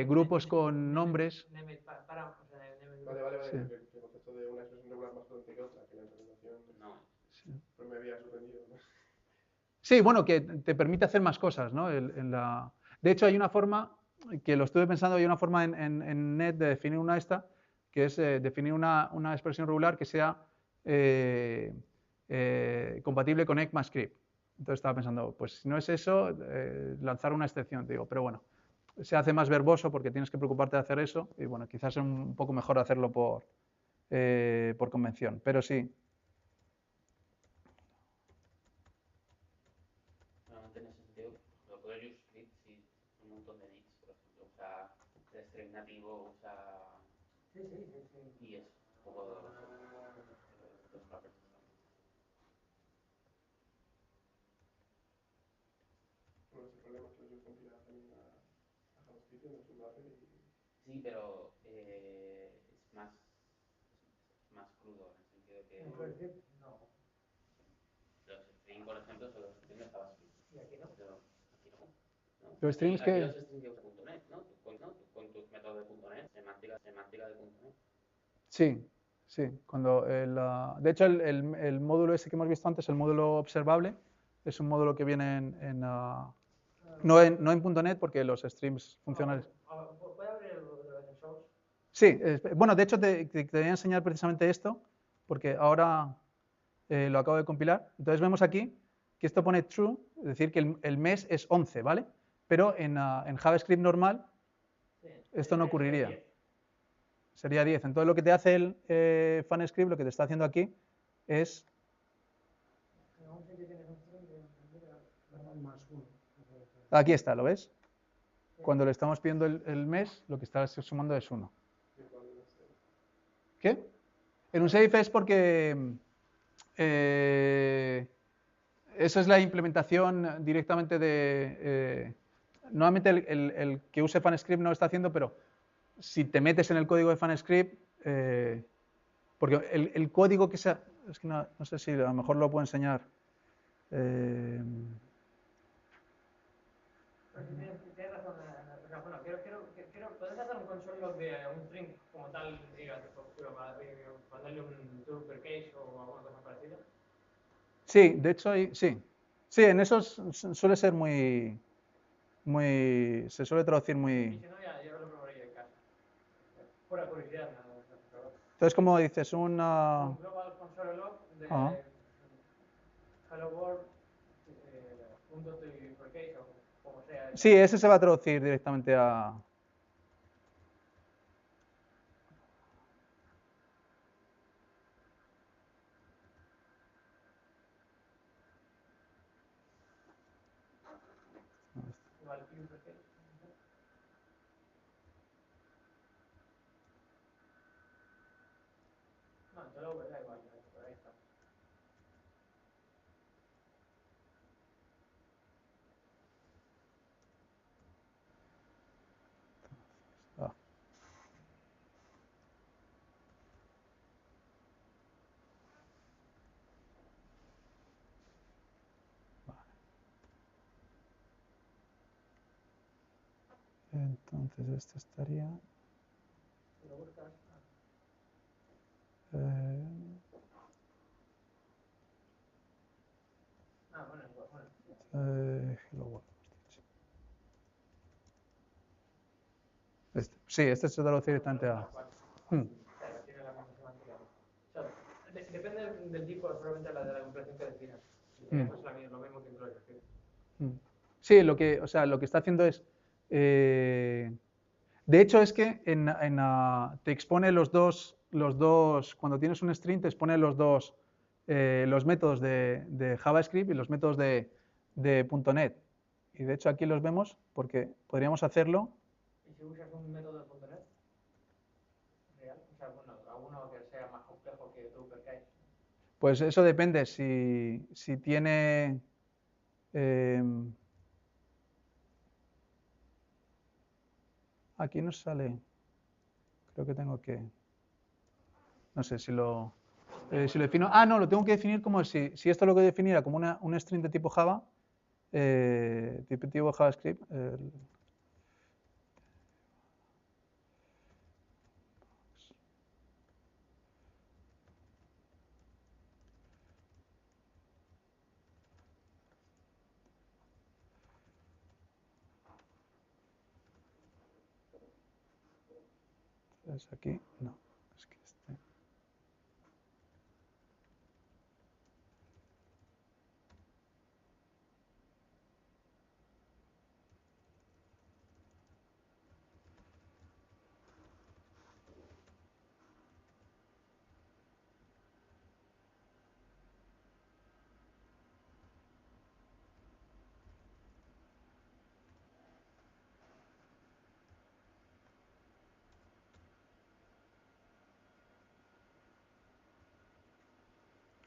Grupos con nombres... Vale, sí. El concepto de una expresión regular más potente que otra, que la implementación no me había sorprendido, ¿no? Sí, bueno, que te permite hacer más cosas, ¿no? De hecho, hay una forma, que lo estuve pensando, hay una forma en Net de definir una que es definir una expresión regular que sea compatible con ECMAScript. Entonces estaba pensando, pues si no es eso, lanzar una excepción, digo, pero bueno, se hace más verboso porque tienes que preocuparte de hacer eso y bueno, quizás es un poco mejor hacerlo por convención, pero sí. En ese sentido, lo puedo use script si un montón de nicks, por ejemplo, usa string nativo, usa... Sí. Y es un poco de los wrappers. Bueno, ese problema es que los compilar también a JavaScript no es un wrapper y... Sí, pero es más crudo, en el sentido que... ¿En JavaScript? No. Los strings, por ejemplo, son los strings de JavaScript. ¿Y aquí no? Pero aquí no. Los strings que... Los strings que usa .NET, ¿no? Con tus métodos de .NET, semántica de .NET. Sí. De hecho, el módulo ese que hemos visto antes, el módulo observable, es un módulo que viene no en .NET porque los streams funcionales. ¿Puede abrir el source? Sí, bueno, de hecho te voy a enseñar precisamente esto, porque ahora lo acabo de compilar. Entonces vemos aquí que esto pone true, es decir, que el mes es 11, ¿vale? Pero en JavaScript normal esto no ocurriría. Sería 10. Entonces lo que te hace el FunScript, lo que te está haciendo aquí, es... Aquí está, ¿lo ves? Cuando le estamos pidiendo el mes, lo que está sumando es 1. ¿Qué? En un safe es porque eso es la implementación directamente de... normalmente el que use FunScript no lo está haciendo, pero si te metes en el código de FunScript, porque el código que sea... Es que no sé si a lo mejor lo puedo enseñar. Tienes razón. Bueno, ¿puedes hacer un console log de un string como tal, mandarle un true per case o alguna cosa parecida? Sí, de hecho, sí. Sí, en eso suele ser se suele traducir muy... Y si no, yo lo probaría en casa. Pura curiosidad, nada más. Entonces, como dices, Un global console log de hello world, punto per case o como sea. Sí, ese se va a traducir directamente a... Igual per case. No, te lo da igual, por ahí está. Entonces, esto estaría... Si lo buscas... Hello World. Sí, este se traduce directamente a... Tiene la misma semántica. O sea, depende del tipo, solamente de la compilación que definas. Es lo mismo que en JavaScript. Sí, lo que está haciendo es... De hecho, es que te expone los dos, cuando tienes un string, te expone los métodos de JavaScript y los métodos de .NET. Y de hecho aquí los vemos porque podríamos hacerlo. ¿Y si usas un método de .NET real? O sea, bueno, alguno que sea más complejo que Drupal. Pues eso depende, si tiene... aquí nos sale, creo que tengo que... No sé si lo defino... no, lo tengo que definir como si esto lo que definiera como un string de tipo Java, tipo JavaScript. Entonces aquí, no, es que este...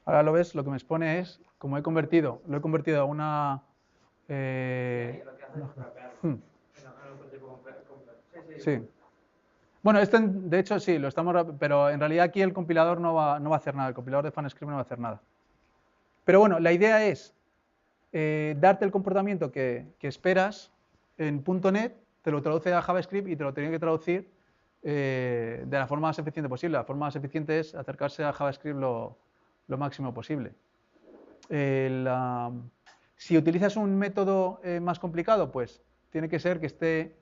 Ahora lo ves, lo que me expone es, como lo he convertido a una... Sí. Bueno, de hecho sí, lo estamos, pero en realidad aquí el compilador no va a hacer nada, el compilador de FunScript no va a hacer nada. Pero bueno, la idea es darte el comportamiento que esperas en .NET, te lo traduce a JavaScript y te lo tiene que traducir de la forma más eficiente posible. La forma más eficiente es acercarse a JavaScript lo máximo posible. Si utilizas un método más complicado, pues tiene que ser que esté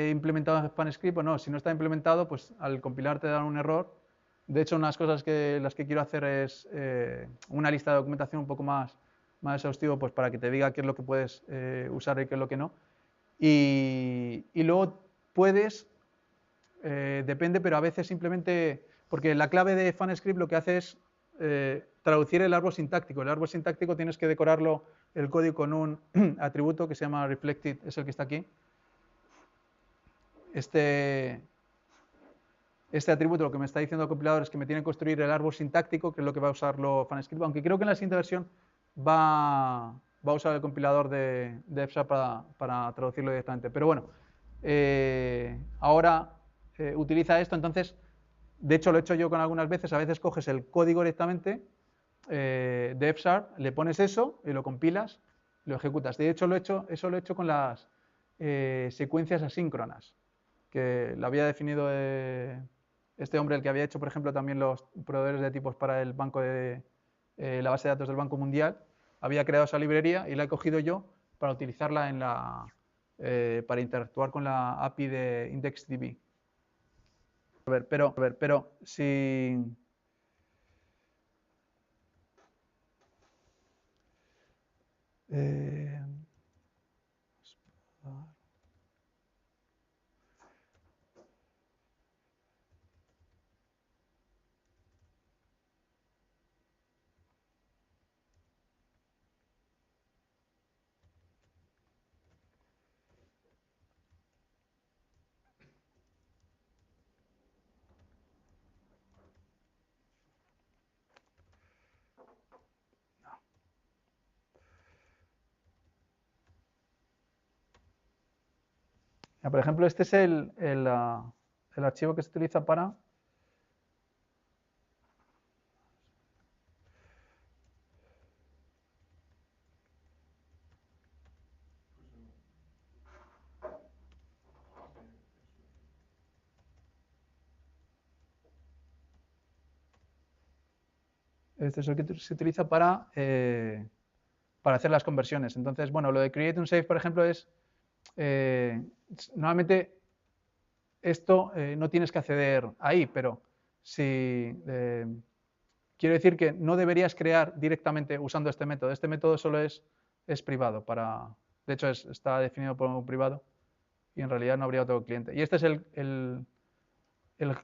implementado en FunScript o no. Si no está implementado, pues al compilar te dan un error. De hecho, unas cosas las que quiero hacer es una lista de documentación un poco más exhaustivo, pues para que te diga qué es lo que puedes usar y qué es lo que no. Y luego puedes, depende, pero a veces simplemente, porque la clave de FunScript lo que hace es traducir el árbol sintáctico. El árbol sintáctico tienes que decorarlo, el código, con un atributo que se llama reflected, es el que está aquí. Este atributo lo que me está diciendo el compilador es que me tiene que construir el árbol sintáctico, que es lo que va a usarlo FunScript, aunque creo que en la siguiente versión va a usar el compilador de F# para traducirlo directamente. Pero bueno, ahora utiliza esto, entonces, de hecho lo he hecho yo con algunas veces, a veces coges el código directamente de F#, le pones eso y lo compilas, lo ejecutas. De hecho, eso lo he hecho con las secuencias asíncronas, que lo había definido este hombre, el que había hecho, por ejemplo, también los proveedores de tipos para el banco la base de datos del Banco Mundial. Había creado esa librería y la he cogido yo para utilizarla para interactuar con la API de IndexedDB. A ver, pero si... Por ejemplo, este es el archivo que se utiliza para... Este es el que se utiliza para hacer las conversiones. Entonces, bueno, lo de create un save, por ejemplo, es... normalmente esto no tienes que acceder ahí, pero si... quiero decir que no deberías crear directamente usando este método. Este método solo es privado. De hecho, está definido por un privado y en realidad no habría otro cliente. Y este es el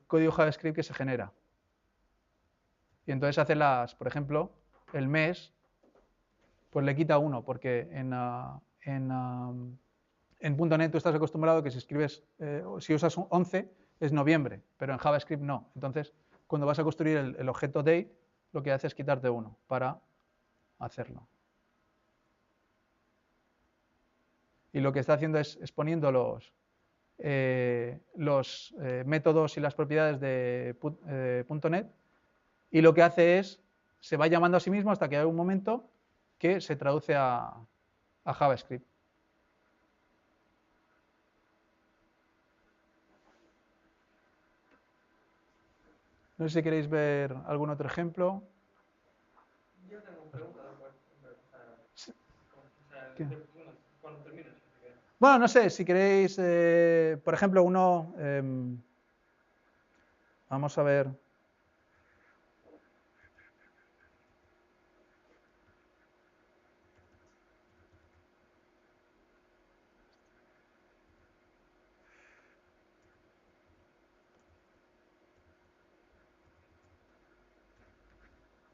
código JavaScript que se genera. Y entonces hace por ejemplo, el mes, pues le quita 1, porque en .NET tú estás acostumbrado que si escribes, si usas 11 es noviembre, pero en JavaScript no. Entonces, cuando vas a construir el objeto date, lo que hace es quitarte 1 para hacerlo. Y lo que está haciendo es exponiendo los métodos y las propiedades de .NET, y lo que hace es, se va llamando a sí mismo hasta que hay un momento que se traduce a JavaScript. No sé si queréis ver algún otro ejemplo. Yo tengo una pregunta después. Cuando termines. Bueno, no sé, si queréis, por ejemplo, uno, vamos a ver.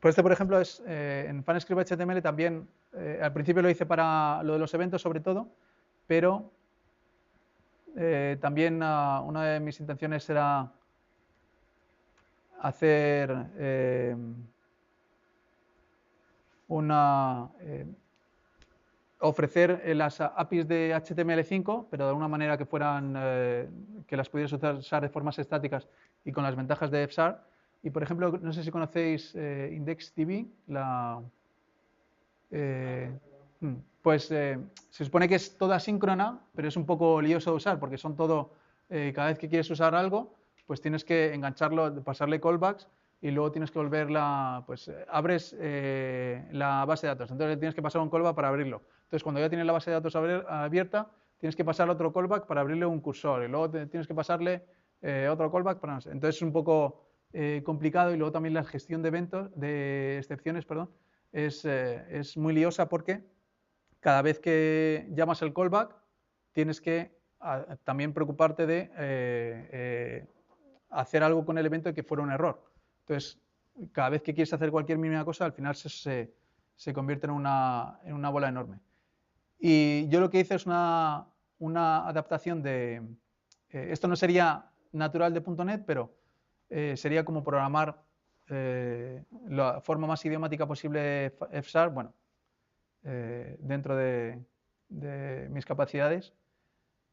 Pues este, por ejemplo, es en FunScript HTML también, al principio lo hice para lo de los eventos sobre todo, pero también una de mis intenciones era hacer ofrecer las APIs de HTML5, pero de una manera que fueran, que las pudieras usar de formas estáticas y con las ventajas de FSAR. Y por ejemplo, no sé si conocéis IndexedDB, pues se supone que es toda síncrona, pero es un poco lioso de usar porque son todo, cada vez que quieres usar algo, pues tienes que engancharlo, pasarle callbacks y luego tienes que volverla, pues abres la base de datos, entonces tienes que pasar un callback para abrirlo. Entonces cuando ya tienes la base de datos abierta, tienes que pasar otro callback para abrirle un cursor y luego tienes que pasarle otro callback para no sé. Entonces es un poco complicado y luego también la gestión de eventos, de excepciones, perdón, es muy liosa porque cada vez que llamas el callback tienes que también preocuparte de hacer algo con el evento y que fuera un error. Entonces, cada vez que quieres hacer cualquier mínima cosa, al final se convierte en una bola enorme. Y yo lo que hice es una adaptación de... esto no sería natural de .NET, pero sería como programar la forma más idiomática posible de FSAR, bueno, dentro de mis capacidades,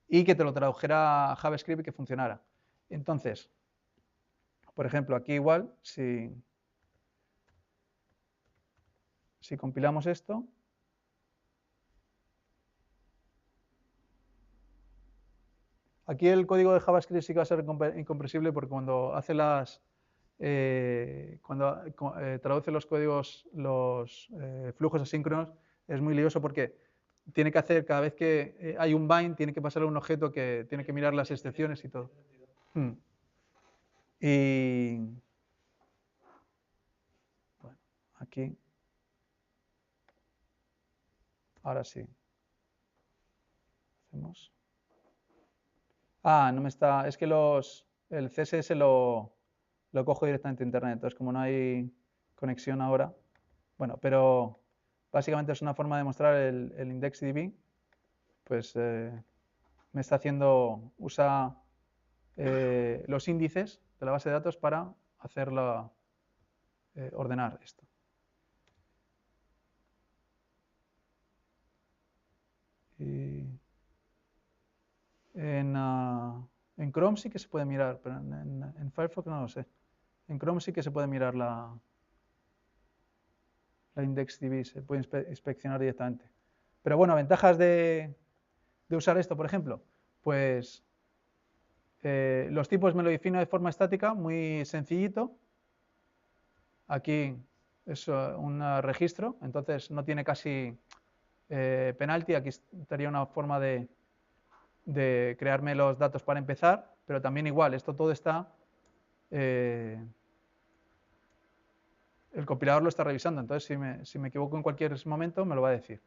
y que te lo tradujera a JavaScript y que funcionara. Entonces, por ejemplo, aquí igual, si compilamos esto, aquí el código de JavaScript sí que va a ser incomprensible porque cuando hace traduce los códigos, los flujos asíncronos, es muy lioso porque tiene que hacer, cada vez que hay un bind, tiene que pasarle un objeto que tiene que mirar las excepciones y todo. Y bueno, aquí, ahora sí. Hacemos. No me está, es que el CSS lo cojo directamente de internet, entonces como no hay conexión ahora, bueno, pero básicamente es una forma de mostrar el IndexedDB, pues me está haciendo, usa los índices de la base de datos para hacerla, ordenar esto. Y en Chrome sí que se puede mirar, pero en Firefox no lo sé. En Chrome sí que se puede mirar la IndexedDB, se puede inspeccionar directamente. Pero bueno, ventajas de usar esto, por ejemplo, pues los tipos me lo defino de forma estática, muy sencillito. Aquí es un registro, entonces no tiene casi penalty. Aquí estaría una forma de crearme los datos para empezar, pero también igual, esto todo está... el compilador lo está revisando, entonces si me equivoco en cualquier momento me lo va a decir.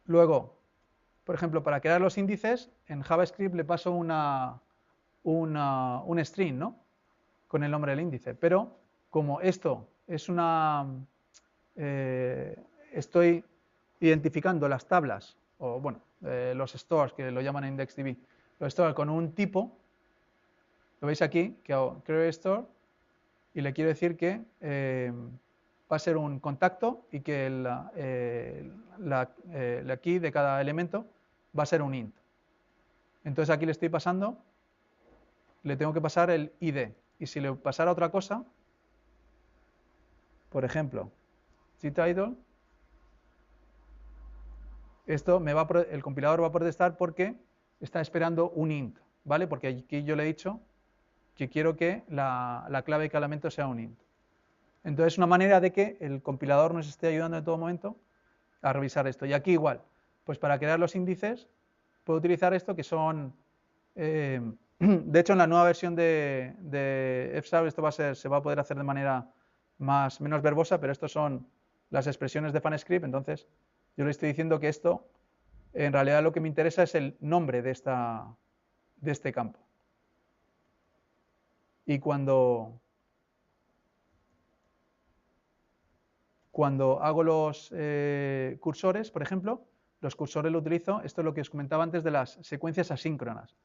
Luego, por ejemplo, para crear los índices, en JavaScript le paso un string, ¿no? Con el nombre del índice. Pero como esto es estoy identificando las tablas, o bueno, los stores, que lo llaman en IndexedDB, los stores con un tipo, lo veis aquí, que hago create store, y le quiero decir que va a ser un contacto y que la key de cada elemento va a ser un int. Entonces aquí le estoy pasando, le tengo que pasar el ID. Y si le pasara otra cosa, por ejemplo, gtitle, esto el compilador va a protestar porque está esperando un int, ¿vale? Porque aquí yo le he dicho que quiero que la clave de cada elemento sea un int. Entonces es una manera de que el compilador nos esté ayudando en todo momento a revisar esto. Y aquí igual, pues para crear los índices puedo utilizar esto que son... de hecho en la nueva versión de F-Sharp esto se va a poder hacer de manera menos verbosa, pero estos son las expresiones de FunScript, entonces yo le estoy diciendo que esto en realidad lo que me interesa es el nombre de este campo. Y cuando hago los cursores, por ejemplo, los cursores lo utilizo, esto es lo que os comentaba antes de las secuencias asíncronas,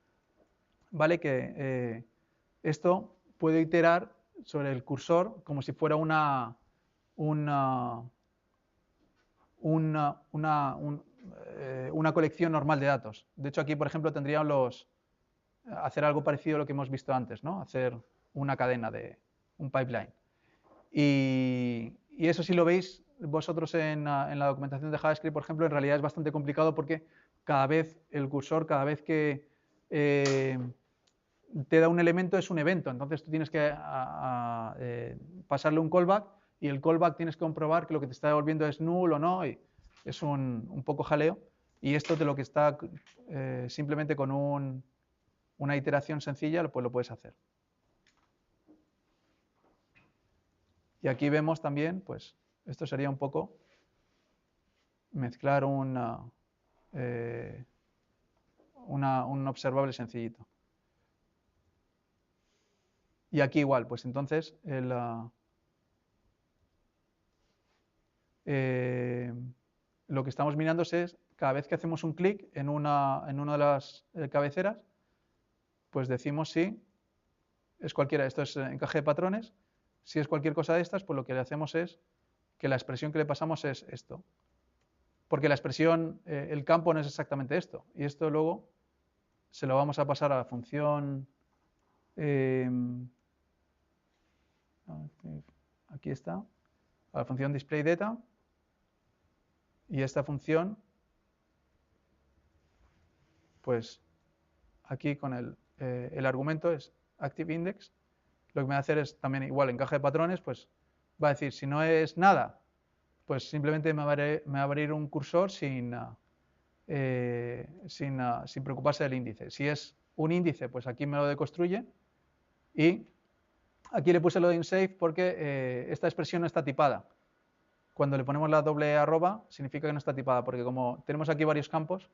¿vale? Que esto puede iterar sobre el cursor como si fuera una colección normal de datos. De hecho, aquí, por ejemplo, tendríamos hacer algo parecido a lo que hemos visto antes, ¿no? Hacer una cadena de un pipeline. Y eso, si lo veis vosotros en la documentación de JavaScript, por ejemplo, en realidad es bastante complicado porque cada vez el cursor, cada vez que te da un elemento es un evento, entonces tú tienes que pasarle un callback y el callback tienes que comprobar que lo que te está devolviendo es null o no, y es un poco jaleo, y esto de lo que está simplemente con una iteración sencilla, pues lo puedes hacer. Y aquí vemos también, pues esto sería un poco mezclar un observable sencillito. Y aquí igual, pues entonces lo que estamos mirando es cada vez que hacemos un clic en una de las cabeceras, pues decimos si es cualquiera, esto es encaje de patrones, si es cualquier cosa de estas, pues lo que le hacemos es que la expresión que le pasamos es esto. Porque la expresión, el campo no es exactamente esto, y esto luego se lo vamos a pasar a la función, aquí está, a la función displayData, y esta función, pues aquí con el argumento es ActiveIndex, lo que me va a hacer es también igual encaje de patrones, pues va a decir si no es nada, pues simplemente me va a abrir un cursor sin preocuparse del índice. Si es un índice, pues aquí me lo deconstruye, y aquí le puse lo de inSafe porque esta expresión no está tipada. Cuando le ponemos la doble arroba significa que no está tipada, porque como tenemos aquí varios campos,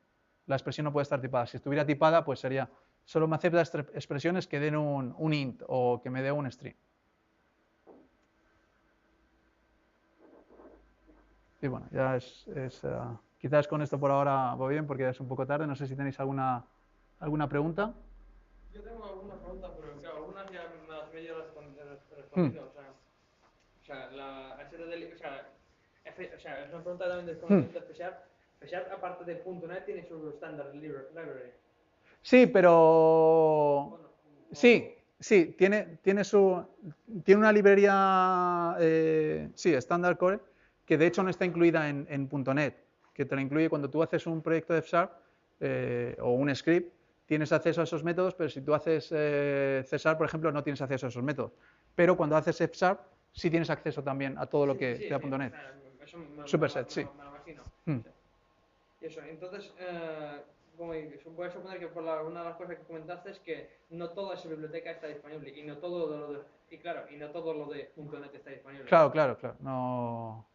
la expresión no puede estar tipada. Si estuviera tipada, pues sería, solo me acepta expresiones que den un int o que me dé un string. Y bueno, ya quizás con esto por ahora va bien porque ya es un poco tarde. No sé si tenéis alguna pregunta. Yo tengo alguna pregunta, pero claro, algunas ya me las he respondido. O sea, la HTML, o sea, es una pregunta también del conocimiento de C#. C#, aparte de .NET, tiene su standard library. Sí, pero... Bueno, sí, tiene una librería, sí, standard core, que de hecho no está incluida en .NET, que te la incluye cuando tú haces un proyecto de F# o un script, tienes acceso a esos métodos, pero si tú haces C#, por ejemplo, no tienes acceso a esos métodos. Pero cuando haces F# sí tienes acceso también a todo lo que te da .NET. Superset, sí. Me lo imagino. Y eso, entonces, voy a suponer que por una de las cosas que comentaste es que no toda esa biblioteca está disponible y no todo lo de .NET está disponible. Claro. No,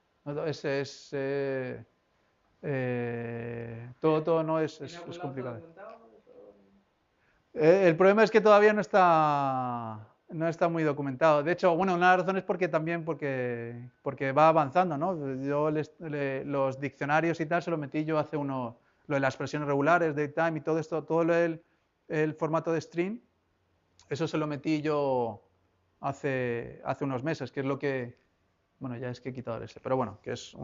Todo no es complicado. El problema es que todavía no está muy documentado. De hecho, bueno, una de las razones porque va avanzando, ¿no? Yo los diccionarios y tal se lo metí yo hace lo de las expresiones regulares, datetime y todo esto, todo el formato de string, eso se lo metí yo hace unos meses, que es lo que, bueno, ya es que he quitado el S, pero bueno, que es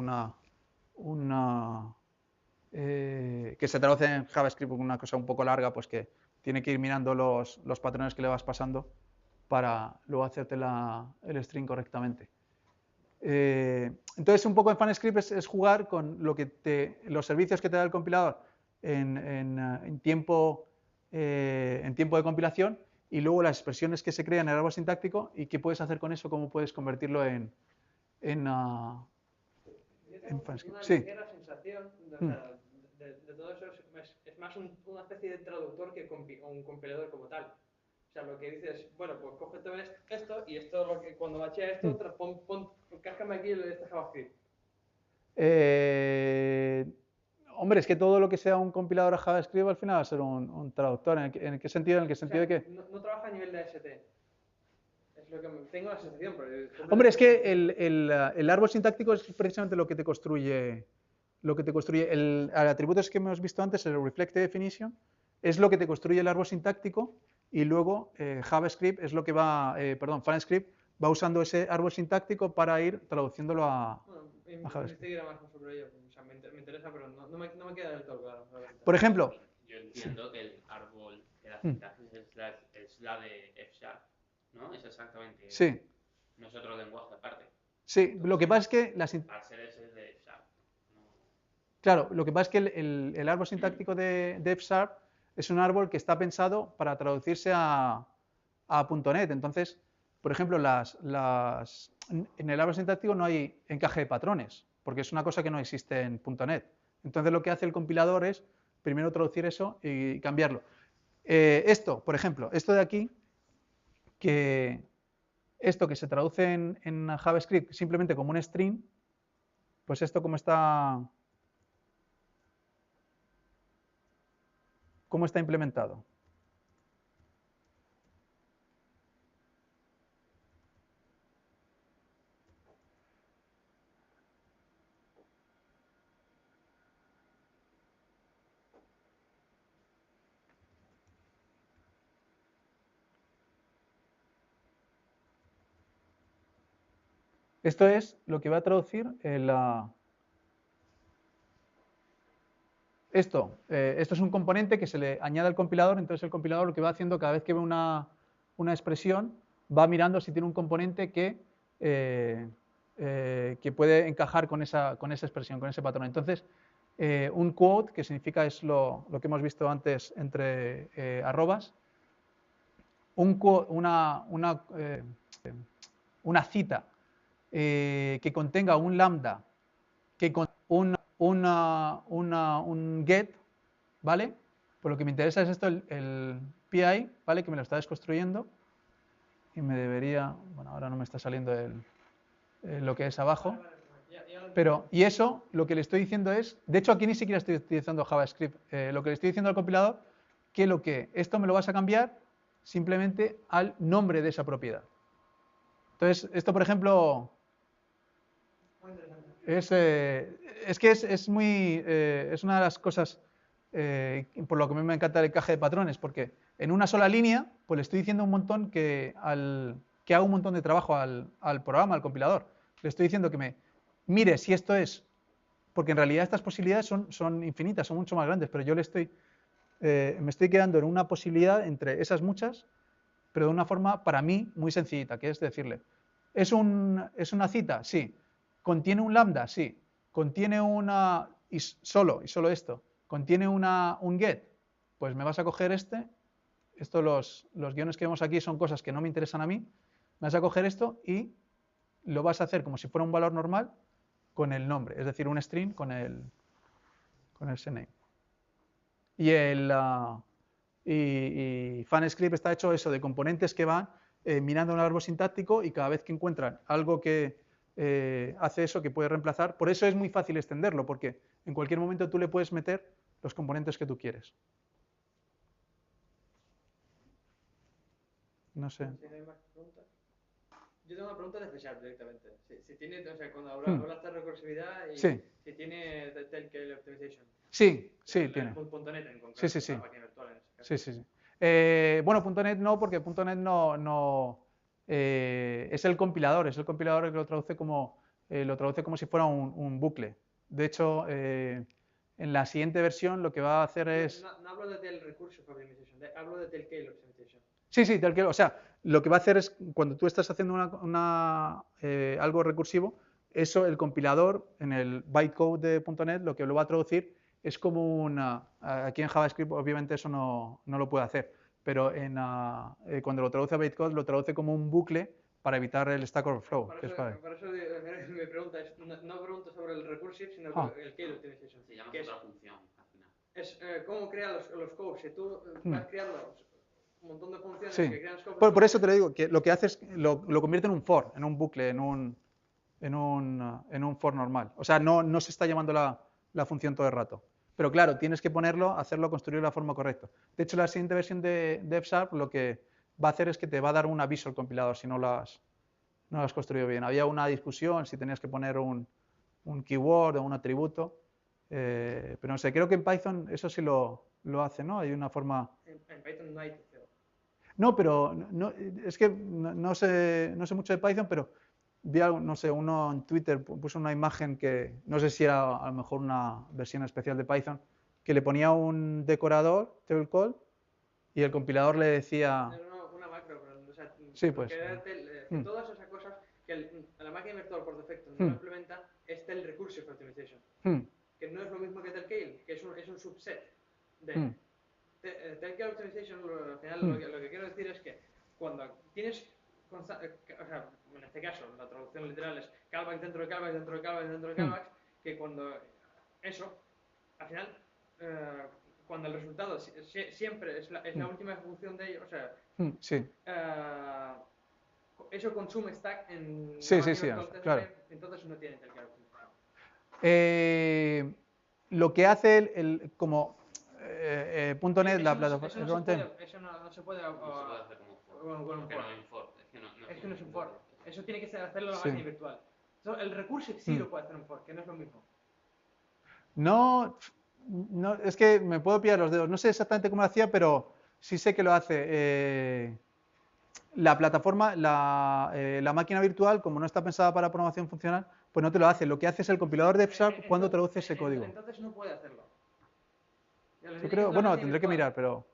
que se traduce en JavaScript con una cosa un poco larga, pues que tiene que ir mirando los patrones que le vas pasando para luego hacerte el string correctamente. Entonces, un poco en FunScript es jugar con los servicios que te da el compilador en tiempo de compilación y luego las expresiones que se crean en el árbol sintáctico y qué puedes hacer con eso, cómo puedes convertirlo en FunScript. Sí. Una sensación de todo eso es más una especie de traductor que un compilador como tal. O sea, lo que dices, bueno, pues coge todo esto y esto lo que cuando bachea esto, cárgame aquí este JavaScript. Hombre, es que todo lo que sea un compilador a JavaScript al final va a ser un traductor. ¿En qué sentido? ¿En qué sentido de qué? No trabaja a nivel de AST. Es lo que tengo la sensación. Hombre, es que el árbol sintáctico es precisamente lo que te construye. El atributo que hemos visto antes, el reflected definition, es lo que te construye el árbol sintáctico y luego JavaScript es lo que FunScript va usando ese árbol sintáctico para ir traduciéndolo a JavaScript. Más sobre ello. O sea, me interesa, pero no me queda del todo claro. Por ejemplo, yo entiendo que el árbol de la sintaxis es la de F#, ¿no? Es exactamente. Sí. No es otro lenguaje aparte. Sí, entonces, lo que pasa es que al ser ese es de F#. Claro, lo que pasa es que el árbol sintáctico de F# es un árbol que está pensado para traducirse a .NET. Entonces, por ejemplo, en el árbol sintáctico no hay encaje de patrones, porque es una cosa que no existe en .NET. Entonces, lo que hace el compilador es primero traducir eso y cambiarlo. Esto, por ejemplo, esto de aquí, esto que se traduce en JavaScript simplemente como un string, pues esto ¿cómo está implementado? Esto es lo que va a traducir esto es un componente que se le añade al compilador, entonces el compilador lo que va haciendo cada vez que ve una expresión, va mirando si tiene un componente que puede encajar con esa expresión, con ese patrón. Entonces, un quote, que significa es lo que hemos visto antes entre arrobas, una cita que contenga un lambda, que contenga un get, ¿vale? Pues lo que me interesa es esto, el PI, ¿vale? Que me lo está desconstruyendo y me debería, bueno, ahora no me está saliendo lo que es abajo, pero, y eso, lo que le estoy diciendo es, de hecho aquí ni siquiera estoy utilizando JavaScript, lo que le estoy diciendo al compilador, que esto me lo vas a cambiar simplemente al nombre de esa propiedad. Entonces, esto, por ejemplo, es una de las cosas por lo que a mí me encanta el encaje de patrones, porque en una sola línea, pues le estoy diciendo un montón que haga un montón de trabajo al programa, al compilador. Le estoy diciendo que me mire si esto es, porque en realidad estas posibilidades son infinitas, son mucho más grandes, pero yo me estoy quedando en una posibilidad entre esas muchas, pero de una forma para mí muy sencillita, que es decirle, ¿es una cita? Sí. ¿Contiene un lambda? Sí. ¿Contiene y solo esto? ¿Contiene un get? Pues me vas a coger los guiones que vemos aquí son cosas que no me interesan a mí, me vas a coger esto y lo vas a hacer como si fuera un valor normal con el nombre, es decir, un string con el sname. Y FunScript está hecho eso de componentes que van mirando un árbol sintáctico y cada vez que encuentran algo que hace eso, que puede reemplazar. Por eso es muy fácil extenderlo, porque en cualquier momento tú le puedes meter los componentes que tú quieres. No sé. Si no hay más preguntas. Yo tengo una pregunta de F# directamente. Si tiene, o sea, cuando hablas de recursividad y sí. si tiene tailgate optimization. Sí, sí, el tiene. .NET en concreto, sí, sí, sí. la máquina virtual en ese caso. Sí, sí, sí. Bueno, .NET no, porque .NET no es el compilador que lo traduce como si fuera un bucle. De hecho, en la siguiente versión lo que va a hacer es... No hablo de tail recursive optimization, hablo de tailgate optimization. Sí, sí, o sea, lo que va a hacer es, cuando tú estás haciendo algo recursivo, eso el compilador en el bytecode de .NET lo que lo va a traducir es como aquí en JavaScript obviamente eso no lo puede hacer, pero cuando lo traduce a bytecode lo traduce como un bucle para evitar el Stack Overflow. Por eso mi pregunta es, no pregunto sobre el recursive, sino el tail optimization. Se llama otra función al final. Es cómo crear los codes. Si tú vas creando un montón de funciones sí. que crean scopes. Por eso te lo digo, que lo que hace es lo convierte en un for, en un bucle, en un for normal. O sea, no se está llamando la función todo el rato. Pero claro, tienes que hacerlo, construirlo de la forma correcta. De hecho, la siguiente versión de F# lo que va a hacer es que te va a dar un aviso el compilador si no lo has construido bien. Había una discusión si tenías que poner un keyword o un atributo. Pero no sé, creo que en Python eso sí lo hace, ¿no? Hay una forma... En Python no hay TCO. No, pero es que no sé mucho de Python, pero vi algo, no sé, uno en Twitter puso una imagen que no sé si era a lo mejor una versión especial de Python, que le ponía un decorador, table call, y el compilador le decía... Una macro, pero, o sea, sí, pues. Que todas esas cosas que la máquina virtual por defecto no implementa es tail recursive optimization. Que no es lo mismo que tailgate, que es un subset de tailgate optimization. Al final lo que quiero decir es que cuando tienes o sea, en este caso la traducción literal es callback dentro de callback dentro de callback dentro de callback, que cuando eso al final cuando el resultado siempre es la última ejecución de ello, o sea, sí. eso consume stack en sí, claro. Entonces no tiene tailgate. Lo que hace como .NET, la plataforma... Eso no se puede hacer como for. Es que no es un for. Eso tiene que hacerlo la máquina virtual. El recursive sí lo puede hacer un for, que no es lo mismo. No, es que me puedo pillar los dedos. No sé exactamente cómo lo hacía, pero sí sé que lo hace. La plataforma, la máquina virtual, como no está pensada para programación funcional, pues no te lo hace. Lo que hace es el compilador de F# cuando traduce ese código. Entonces no puede hacerlo. Yo creo, bueno, tendré que mirar, pero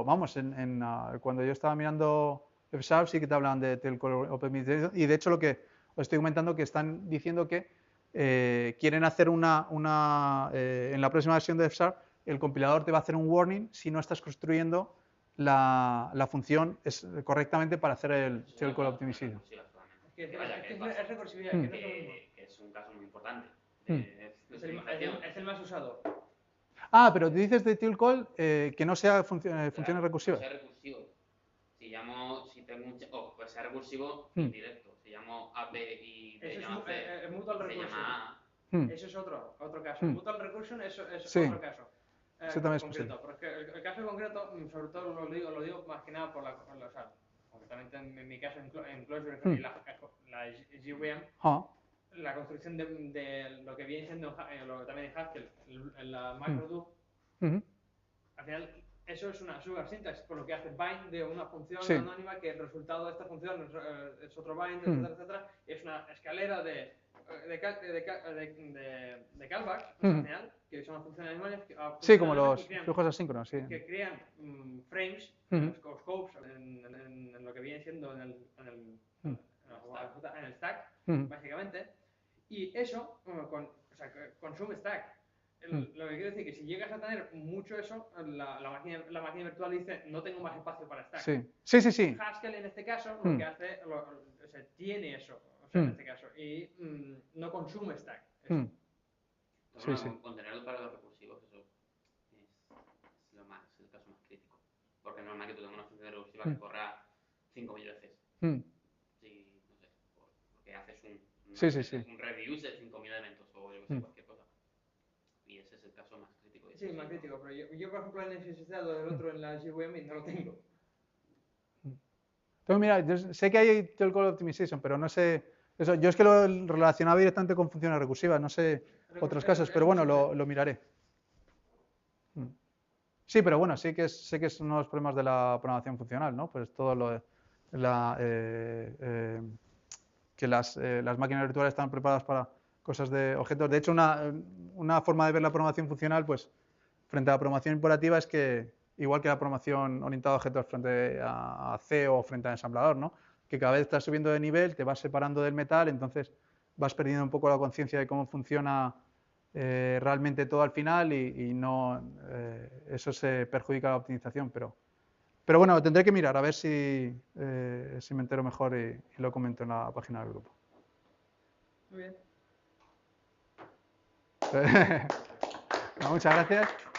vamos, cuando yo estaba mirando F# sí que te hablan de tail call optimization, y de hecho lo que os estoy comentando que están diciendo que quieren hacer en la próxima versión de F# el compilador te va a hacer un warning si no estás construyendo la función correctamente para hacer el tail call optimization. Es recursividad, que es un caso muy importante. Es el más usado. Pero dices de tail call que no sea funciones recursivas. Que sea recursivo. Si tengo pues sea recursivo indirecto. Si llamo API de llama C, mutual se recursion. llama Eso es otro caso. Mutual recursion es otro caso. Eso también es concreto, porque el caso concreto, sobre todo lo digo más que nada por concretamente en mi caso en Clojure y la JVM, la construcción de lo que viene siendo también en Haskell, la macro do, al final eso es una subsyntax, por lo que hace bind de una función anónima que el resultado de esta función es otro bind, etcétera, etcétera, y es una escalera de callbacks, al final, que son funciones anónimas. Como los flujos asíncronos, que crean frames, scopes, en lo que viene siendo en el stack, básicamente, y eso consume stack. Lo que quiero decir es que si llegas a tener mucho eso, la máquina virtual dice no tengo más espacio para stack. Sí. Haskell en este caso lo que hace, tiene eso, en este caso, y no consume stack. Contenerlo para los recursivos, eso es el caso más crítico. Porque es normal que tú tengas una función recursiva que corra 5.000 veces. Sí, no sé, porque haces un Sí, sí, sí. Un reviews de 5.000 elementos o yo que sé, cualquier cosa. Y ese es el caso más crítico. Sí, más crítico, pero yo por ejemplo en el SSD del otro en la GVM no lo tengo. Entonces, mira, yo sé que hay el call optimization, pero no sé. Eso, yo es que lo relacionaba directamente con funciones recursivas, no sé otros casos, pero bueno, lo miraré. Sí, pero bueno, sí que sé que es uno de los problemas de la programación funcional, ¿no? Pues todo lo que las máquinas virtuales están preparadas para cosas de objetos. De hecho, una forma de ver la programación funcional, pues, frente a la programación imperativa es que, igual que la programación orientada a objetos frente a C o frente al ensamblador, ¿no? Que cada vez estás subiendo de nivel, te vas separando del metal, entonces vas perdiendo un poco la conciencia de cómo funciona realmente todo al final y no, eso se perjudica la optimización, pero bueno, tendré que mirar a ver si me entero mejor y lo comento en la página del grupo. Muy bien. Muchas gracias.